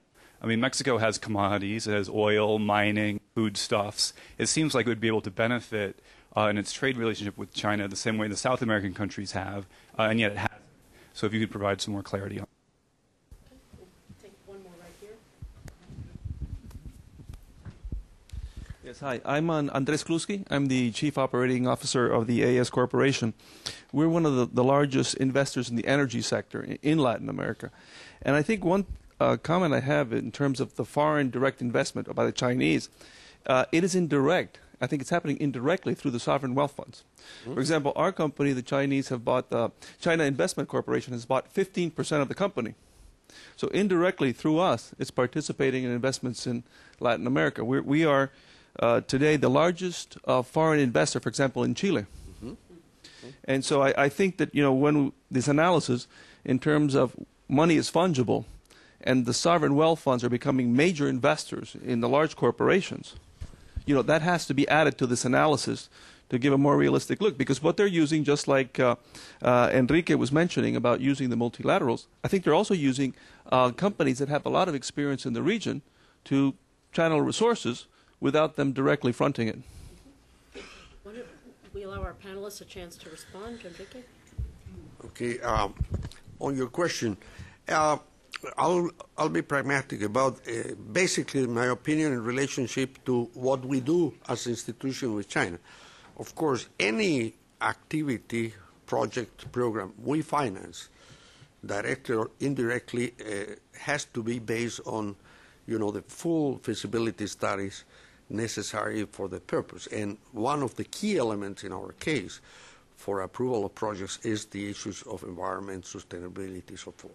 I mean, Mexico has commodities, it has oil, mining, foodstuffs. It seems like it would be able to benefit in its trade relationship with China the same way the South American countries have, and yet it hasn't. So if you could provide some more clarity on. Take one more right here. Yes, hi. I'm Andres Kluski. I'm the Chief Operating Officer of the AS Corporation. We're one of the largest investors in the energy sector in Latin America. And I think one comment I have in terms of the foreign direct investment by the Chinese, it is indirect. I think it's happening indirectly through the sovereign wealth funds. For example, our company, the Chinese have bought, China Investment Corporation has bought 15% of the company. So indirectly through us, it's participating in investments in Latin America. We are today the largest foreign investor, for example, in Chile. And so I think that, when this analysis in terms of money is fungible and the sovereign wealth funds are becoming major investors in the large corporations, that has to be added to this analysis to give a more realistic look. Because what they're using, just like Enrique was mentioning about using the multilaterals, I think they're also using companies that have a lot of experience in the region to channel resources without them directly fronting it. Why don't we allow our panelists a chance to respond, Enrique? Okay, on your question, I'll be pragmatic about basically my opinion in relationship to what we do as an institution with China. Of course, any activity, project, program we finance, directly or indirectly, has to be based on, the full feasibility studies necessary for the purpose. And one of the key elements in our case for approval of projects is the issues of environment, sustainability, so forth.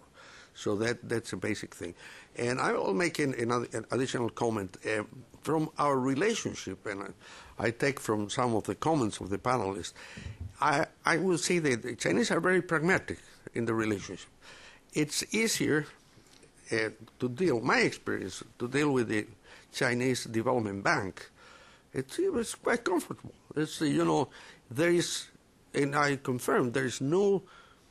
So that's a basic thing. And I will make an additional comment. From our relationship, and I take from some of the comments of the panelists, I will say that the Chinese are very pragmatic in the relationship. It's easier to deal, my experience, to deal with the Chinese Development Bank. It's quite comfortable. It's, there is, and I confirm, there is no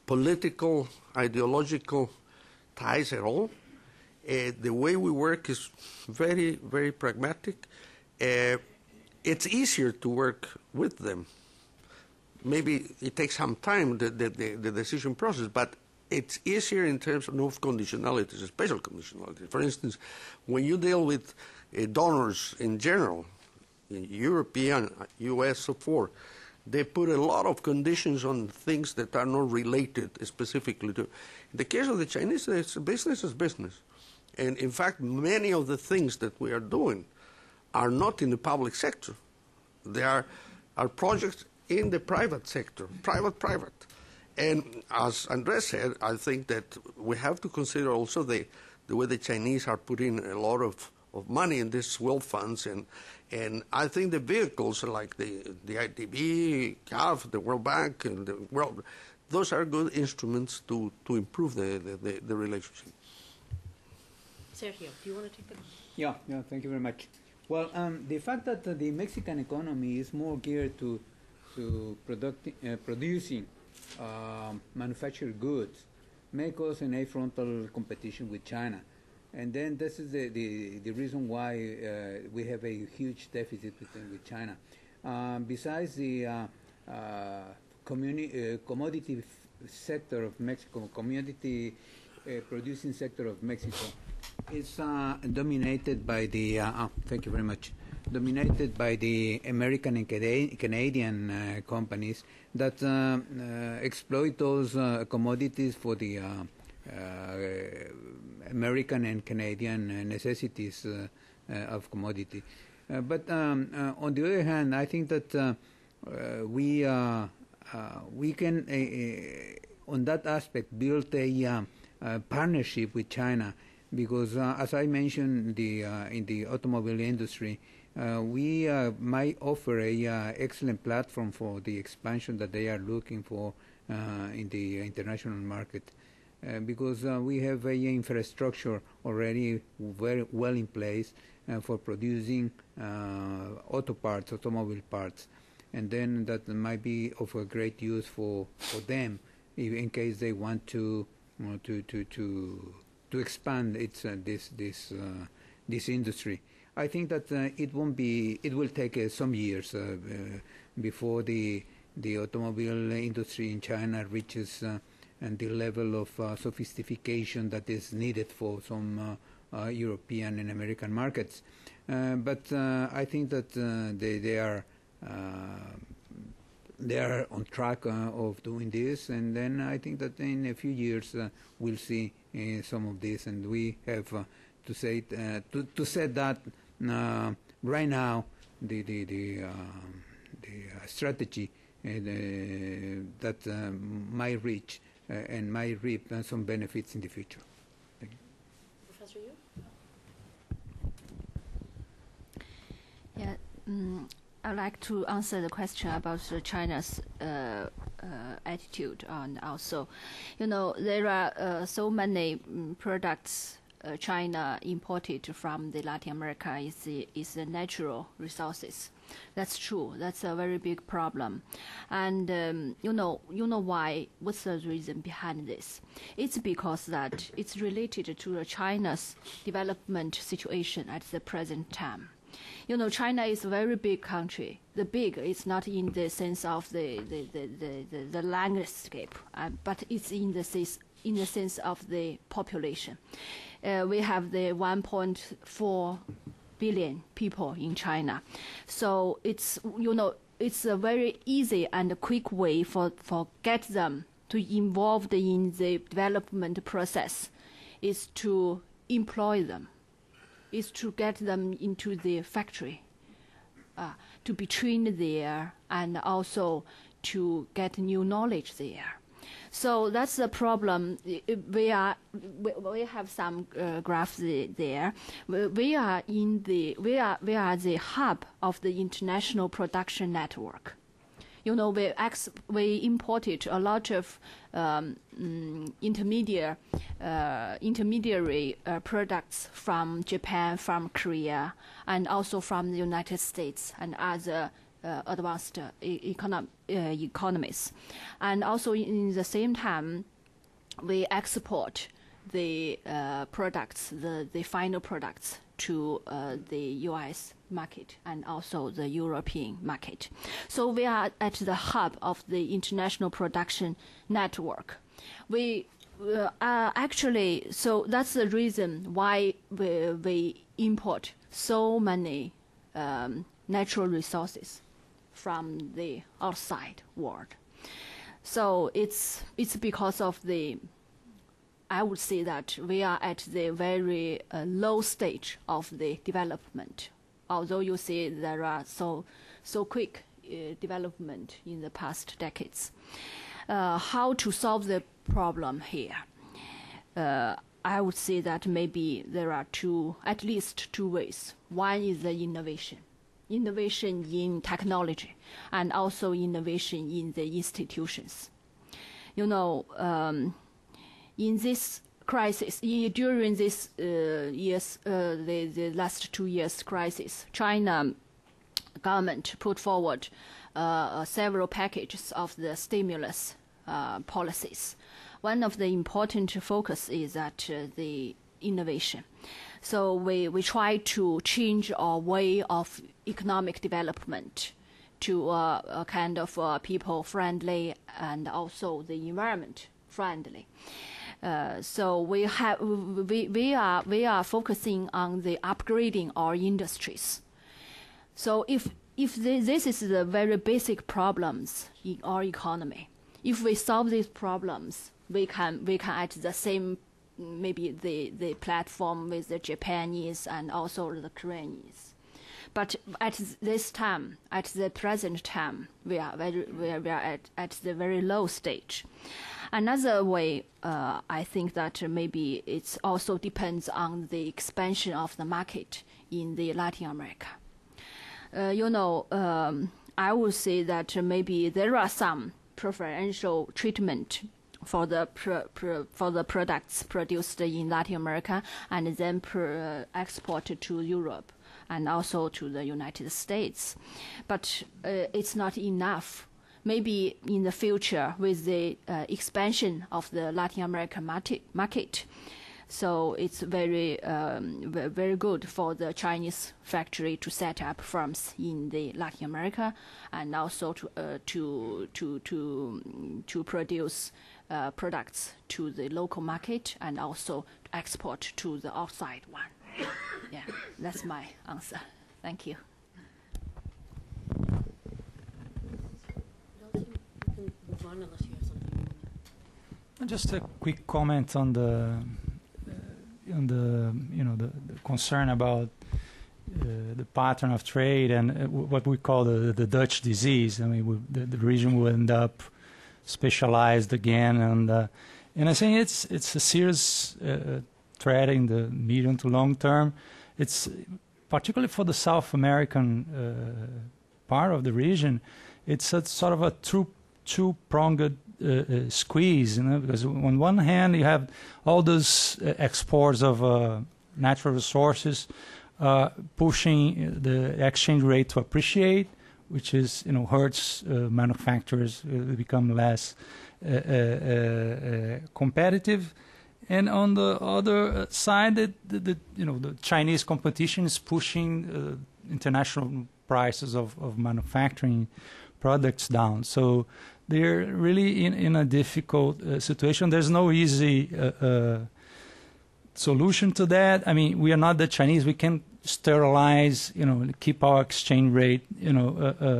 political, ideological ties at all. The way we work is very, very pragmatic. It's easier to work with them. Maybe it takes some time, the decision process, but it's easier in terms of no conditionalities, special conditionalities. For instance, when you deal with donors in general, European, US, so forth, they put a lot of conditions on things that are not related specifically to. In the case of the Chinese, it's business is business. And in fact, many of the things that we are doing are not in the public sector. They are projects in the private sector, private. And as Andres said, I think that we have to consider also the way the Chinese are putting a lot of money in these wealth funds, and I think the vehicles like the IDB, CAF, the World Bank, and the World, those are good instruments to improve the relationship. Sergio, do you want to take the? Yeah, thank you very much. Well, the fact that the Mexican economy is more geared to producing manufactured goods make us in a frontal competition with China. And then this is the reason why we have a huge deficit with China. Besides the commodity sector of Mexico, commodity producing sector of Mexico, is dominated by the, thank you very much, dominated by the American and Canadian companies that exploit those commodities for the American and Canadian necessities of commodity. But on the other hand, I think that we can, on that aspect, build a partnership with China, because as I mentioned, in the automobile industry, we might offer a excellent platform for the expansion that they are looking for in the international market. Because we have a infrastructure already very well in place for producing automobile parts, and then that might be of a great use for them in case they want to expand this industry. I think that it will take some years before the automobile industry in China reaches and the level of sophistication that is needed for some European and American markets. But I think that they are on track of doing this, and then I think that in a few years we'll see some of this, and we have to say that right now the strategy that might reach and might reap some benefits in the future. Thank you. Professor Yu? Yeah, I'd like to answer the question about China's attitude, and also, there are so many products China imported from the Latin America is the natural resources. That's true. That's a very big problem, and you know why? What's the reason behind this? It's because that it's related to China's development situation at the present time. China is a very big country. The big is not in the sense of the landscape, but it's in the sense of the population. We have the 1.4 billion people in China, so it's a very easy and quick way for get them to involved in the development process is to employ them, is to get them into the factory, to be trained there, and also to get new knowledge there. So that's the problem. We have some graphs there. We are the hub of the international production network. We imported a lot of intermediary products from Japan, from Korea, and also from the United States and other advanced economies. And also in the same time, we export the products, the final products, to the U.S. market and also the European market. So we are at the hub of the international production network. We actually, so that's the reason why we import so many natural resources from the outside world. So it's because of I would say that we are at the very low stage of the development. Although you see there are so quick development in the past decades. How to solve the problem here? I would say that maybe there are at least two ways. One is the innovation in technology, and also innovation in the institutions. In this crisis, during this the last 2 years crisis, China government put forward several packages of the stimulus policies. One of the important focus is that the innovation. So we try to change our way of economic development to a kind of people friendly and also the environment friendly. So we are focusing on the upgrading our industries. So if this is the very basic problems in our economy, if we solve these problems, we can at the same maybe the platform with the Japanese and also the Koreans. But at this time, at the present time, we are at the very low stage. Another way, I think that maybe it also depends on the expansion of the market in the Latin America. I would say that maybe there are some preferential treatment for the products produced in Latin America and then exported to Europe and also to the United States. But it's not enough. Maybe in the future, with the expansion of the Latin American market, So it's very very good for the Chinese factory to set up firms in the Latin America, and also to produce products to the local market, and also export to the outside one. Yeah, that's my answer. Thank you. Just a quick comment on the concern about the pattern of trade and what we call the Dutch disease. I mean, the region will end up specialized again, and I think it's a serious threat in the medium to long term. It's particularly for the South American part of the region. It's a sort of a two-pronged squeeze, because on one hand you have all those exports of natural resources pushing the exchange rate to appreciate, which is hurts manufacturers, become less competitive. And on the other side, the Chinese competition is pushing international prices of manufacturing products down. So they're really in a difficult situation. There's no easy solution to that. I mean, we are not the Chinese. We can sterilize, keep our exchange rate,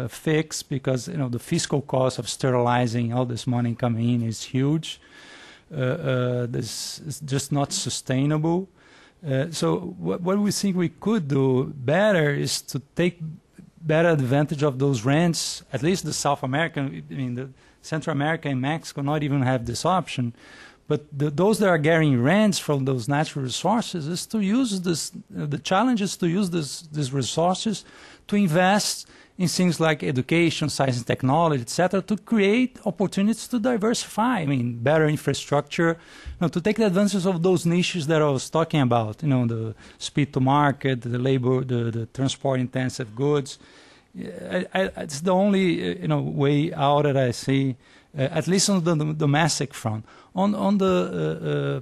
fixed, because the fiscal cost of sterilizing all this money coming in is huge. This is just not sustainable. So what we think we could do better is to take better advantage of those rents. At least the South American, the Central America and Mexico not even have this option. But those that are getting rents from those natural resources is to use this. The challenge is to use these resources to invest in things like education, science and technology, etc., to create opportunities to diversify. I mean, better infrastructure, to take advantage of those niches that I was talking about. The speed to market, the labor, the transport-intensive goods. It's the only way out that I see, at least on the domestic front. On the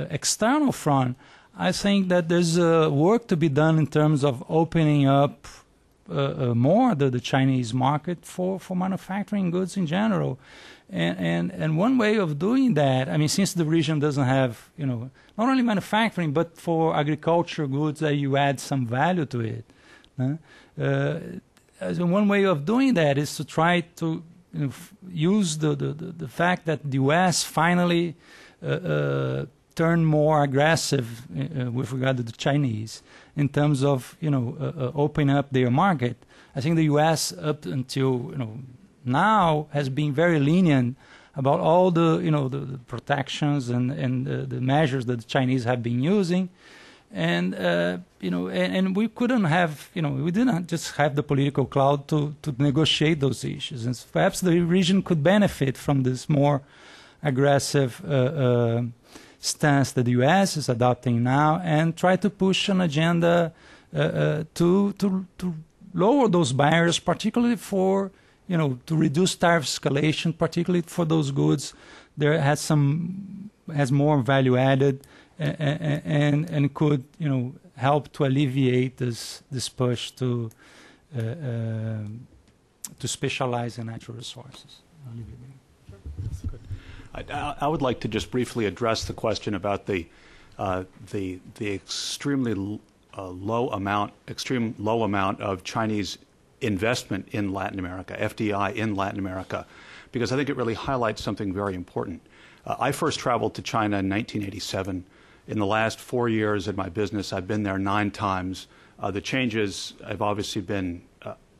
external front, I think that there's work to be done in terms of opening up more the Chinese market for manufacturing goods in general. And one way of doing that, I mean, since the region doesn't have, not only manufacturing, but for agriculture goods that you add some value to it. So one way of doing that is to try to use the fact that the U.S. finally turned more aggressive with regard to the Chinese in terms of opening up their market. I think the U.S. up until now has been very lenient about all the protections and the measures that the Chinese have been using. And and we couldn't have, we didn't just have the political clout to negotiate those issues. And perhaps the region could benefit from this more aggressive stance that the U.S. is adopting now, and try to push an agenda to lower those barriers, particularly for to reduce tariff escalation, particularly for those goods that has more value added. And could help to alleviate this push to specialize in natural resources. I would like to just briefly address the question about the extremely low amount of Chinese investment in Latin America, FDI in Latin America, because I think it really highlights something very important. I first traveled to China in 1987. In the last 4 years in my business, I've been there 9 times. The changes have obviously been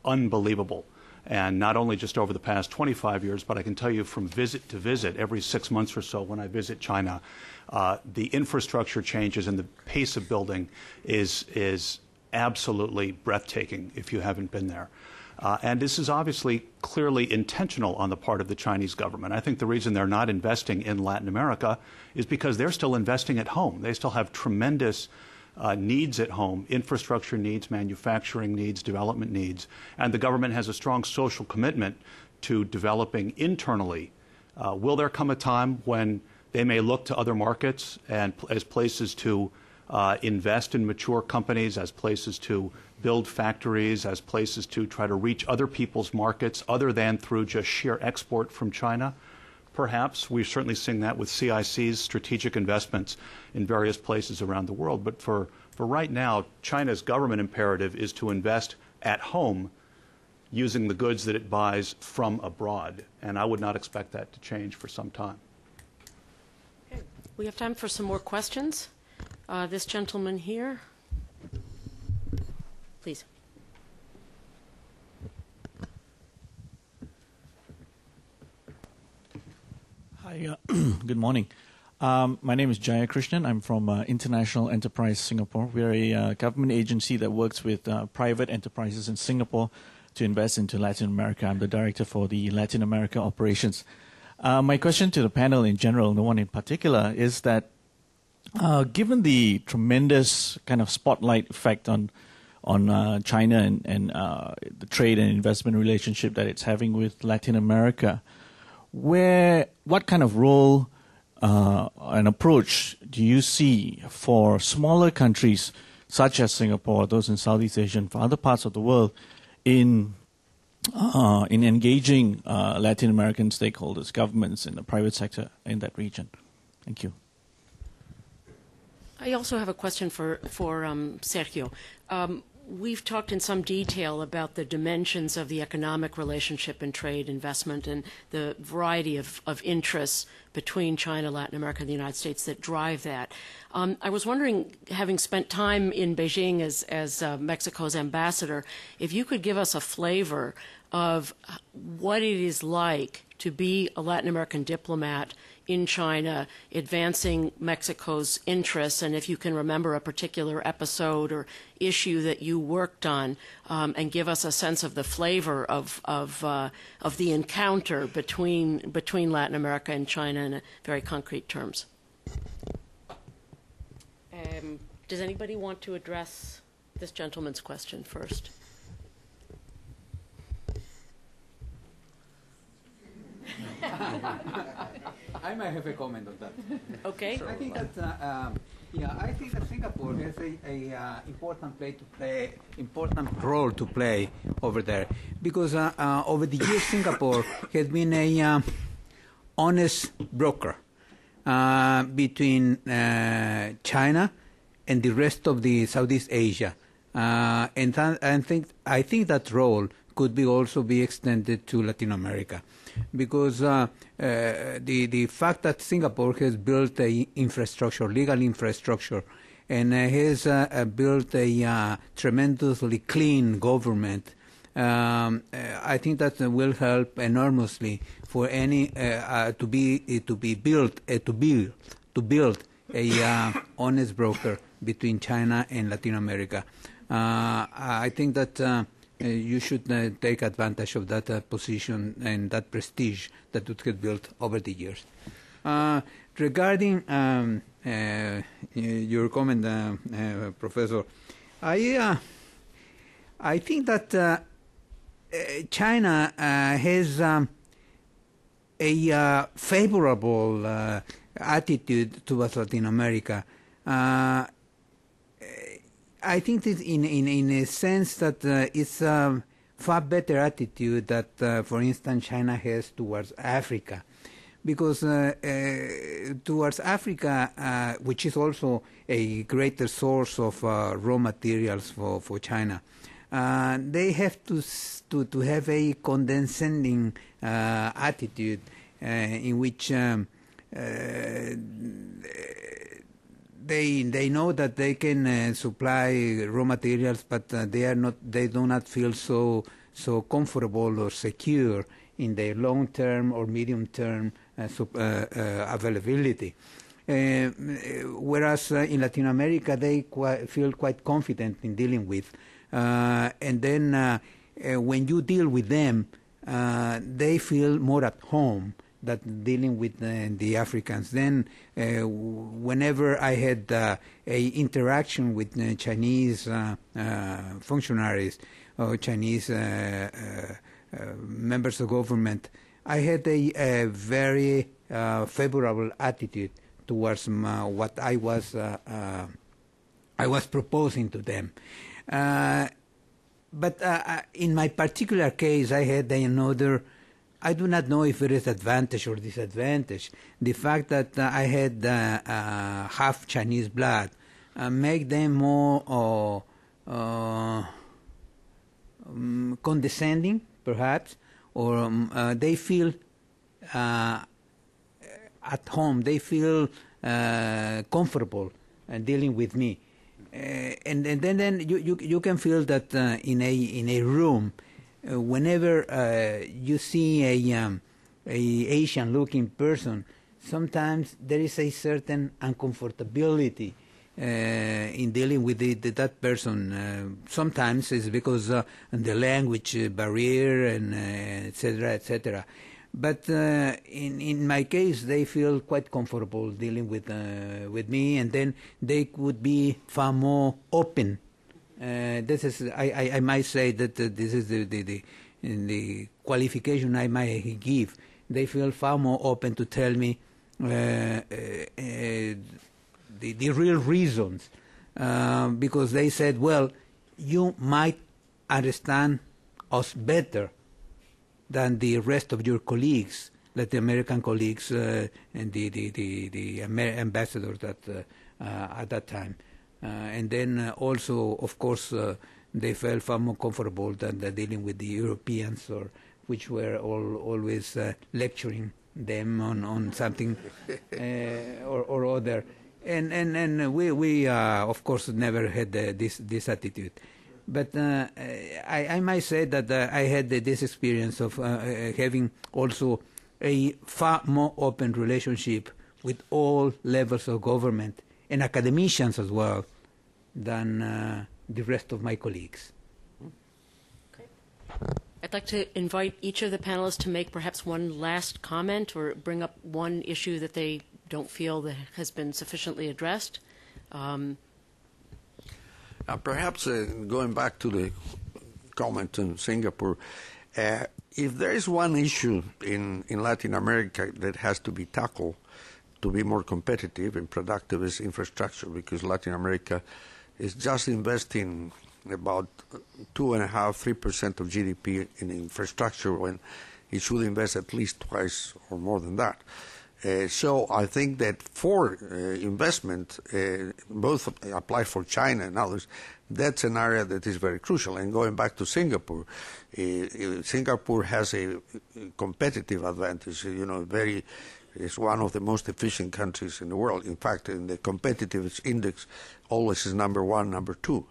unbelievable, and not only just over the past 25 years, but I can tell you from visit to visit, every 6 months or so when I visit China, the infrastructure changes and the pace of building is absolutely breathtaking if you haven't been there. And this is obviously clearly intentional on the part of the Chinese government. I think the reason they're not investing in Latin America is because they're still investing at home. They still have tremendous needs at home, infrastructure needs, manufacturing needs, development needs, and the government has a strong social commitment to developing internally. Will there come a time when They may look to other markets and as places to invest in mature companies, as places to build factories, as places to try to reach other people's markets other than through just sheer export from China. Perhaps we've certainly seen that with CIC's strategic investments in various places around the world. But for right now, China's government imperative is to invest at home using the goods that it buys from abroad. And I would not expect that to change for some time. Okay. We have time for some more questions. This gentleman here. Please. Hi, good morning. My name is Jaya Krishnan. I'm from International Enterprise Singapore. We're a government agency that works with private enterprises in Singapore to invest into Latin America. I'm the director for the Latin America operations. My question to the panel in general, no one in particular, is that given the tremendous kind of spotlight effect on China and the trade and investment relationship that it's having with Latin America, what kind of role and approach do you see for smaller countries such as Singapore, those in Southeast Asia, and for other parts of the world in engaging Latin American stakeholders, governments, and the private sector in that region? Thank you. I also have a question for Sergio. We've talked in some detail about the dimensions of the economic relationship and trade investment and the variety of interests between China, Latin America, and the United States that drive that. I was wondering, having spent time in Beijing as Mexico's ambassador, if you could give us a flavor of what it is like to be a Latin American diplomat in China, advancing Mexico's interests, and if you can remember a particular episode or issue that you worked on, and give us a sense of the flavor of the encounter between Latin America and China in very concrete terms. Does anybody want to address this gentleman's question first? I might have a comment on that. Okay. I think that Singapore has a important role to play over there, because over the years Singapore has been a honest broker between China and the rest of the Southeast Asia, and I think that role could also be extended to Latin America, because the fact that Singapore has built a legal infrastructure, and has built a tremendously clean government, I think that will help enormously for any to build a honest broker between China and Latin America. I think that you should take advantage of that position and that prestige that it has built over the years. Regarding your comment, Professor, I think that China has a favorable attitude towards Latin America. I think that in a sense that it's a far better attitude that, for instance, China has towards Africa, because towards Africa, which is also a greater source of raw materials for China, they have to have a condescending attitude in which they know that they can supply raw materials, but they do not feel so comfortable or secure in their long-term or medium-term availability. Whereas in Latin America, they feel quite confident in dealing with. And then when you deal with them, they feel more at home than dealing with the Africans. Then whenever I had a interaction with Chinese functionaries or Chinese members of government, I had a very favorable attitude towards what I was proposing to them. But in my particular case, I had another. I do not know if it is advantage or disadvantage. The fact that I had half Chinese blood make them more condescending, perhaps, or they feel at home. They feel comfortable dealing with me, and then you can feel that in a room. Whenever you see a Asian-looking person, sometimes there is a certain uncomfortability in dealing with that person. Sometimes it's because the language barrier and etc. etc. But in my case, they feel quite comfortable dealing with me, and then they would be far more open. This is, I might say that this is the qualification I might give. They feel far more open to tell me the real reasons, because they said, well, you might understand us better than the rest of your colleagues, like the American colleagues and the ambassadors that at that time. And then also, of course, they felt far more comfortable than dealing with the Europeans, or which were always lecturing them on something or other. And we of course, never had this attitude. But I might say that I had this experience of having also a far more open relationship with all levels of government and academicians as well than the rest of my colleagues. Okay. I'd like to invite each of the panelists to make perhaps one last comment or bring up one issue that they don't feel that has been sufficiently addressed. Perhaps going back to the comment in Singapore, if there is one issue in Latin America that has to be tackled to be more competitive and productive, is infrastructure, because Latin America is just investing about 2.5–3% of GDP in infrastructure when it should invest at least twice or more than that. So I think that for investment, both apply for China and others, that's an area that is very crucial. And going back to Singapore, Singapore has a competitive advantage. It's one of the most efficient countries in the world. In fact, in the competitiveness index, always is number one, number two.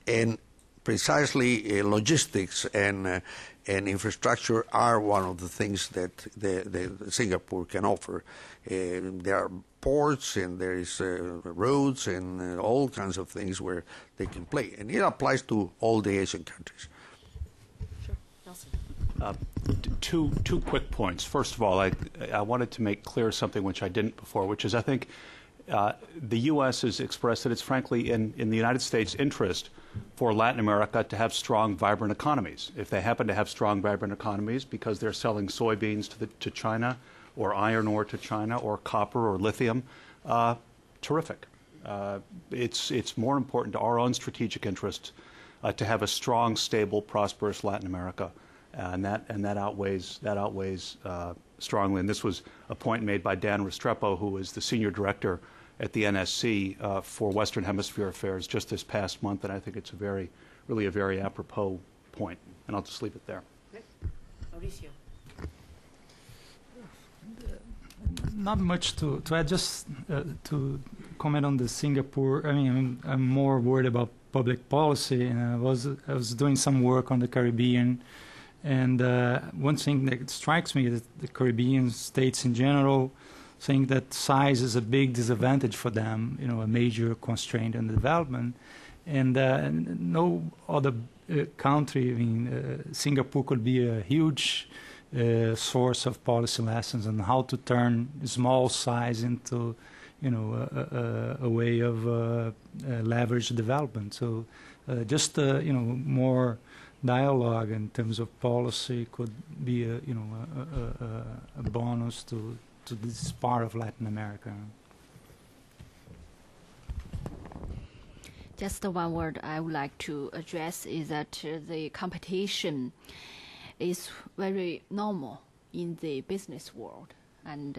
And precisely logistics and infrastructure are one of the things that the Singapore can offer. There are ports and there is roads and all kinds of things where they can play, and it applies to all the Asian countries. Sure, Nelson. Two quick points. First of all, I wanted to make clear something which I didn't before, which is I think the U.S. has expressed that it's frankly in the United States' interest for Latin America to have strong, vibrant economies. If they happen to have strong, vibrant economies because they're selling soybeans to China, or iron ore to China, or copper or lithium, terrific. It's more important to our own strategic interests to have a strong, stable, prosperous Latin America, and that outweighs strongly. And this was a point made by Dan Restrepo, who is the senior director at the NSC for Western Hemisphere Affairs just this past month, and I think it's really a very apropos point. And I'll just leave it there. Okay. Mauricio. Not much to add, just to comment on the Singapore. I mean, I'm more worried about public policy, and I was doing some work on the Caribbean, and one thing that strikes me is that the Caribbean states in general think that size is a big disadvantage for them, a major constraint in development, and no other country. I mean, Singapore could be a huge source of policy lessons on how to turn small size into, a way of leverage development. So just more dialogue in terms of policy could be a bonus to this part of Latin America. Just the one word I would like to address is that the competition is very normal in the business world, and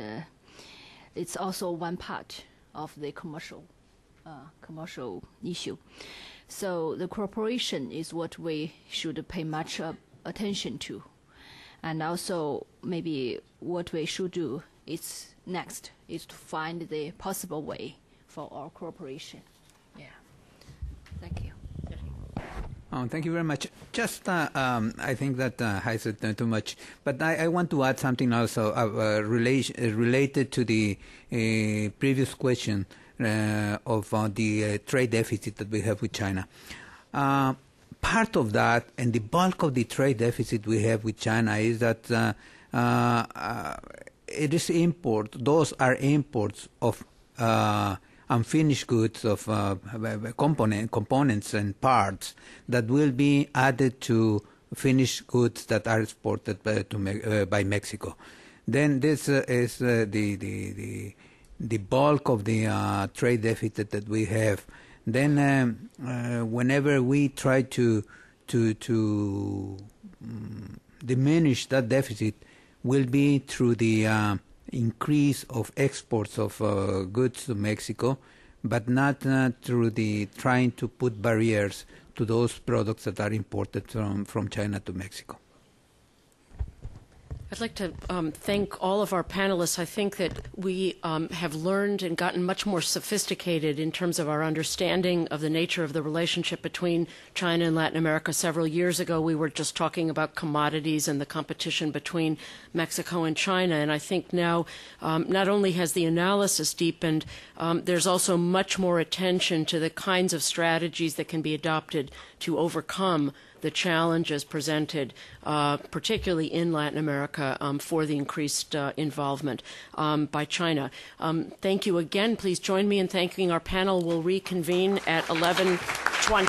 it's also one part of the commercial issue. So the cooperation is what we should pay much attention to, and also maybe what we should do is next is to find the possible way for our cooperation. Yeah. Thank you. Thank you very much. Just, I think that I said too much, but I want to add something also related to the previous question of the trade deficit that we have with China. Part of that and the bulk of the trade deficit we have with China is that it is import. Those are imports of unfinished goods of components and parts that will be added to finished goods that are exported by Mexico. Then this is the bulk of the trade deficit that we have. Then whenever we try to diminish that deficit, will be through the increase of exports of goods to Mexico, but not through the trying to put barriers to those products that are imported from China to Mexico. I'd like to thank all of our panelists. I think that we have learned and gotten much more sophisticated in terms of our understanding of the nature of the relationship between China and Latin America. Several years ago, we were just talking about commodities and the competition between Mexico and China. And I think now not only has the analysis deepened, there's also much more attention to the kinds of strategies that can be adopted to overcome the challenges presented, particularly in Latin America, for the increased involvement by China. Thank you again. Please join me in thanking our panel. We'll reconvene at 11:20.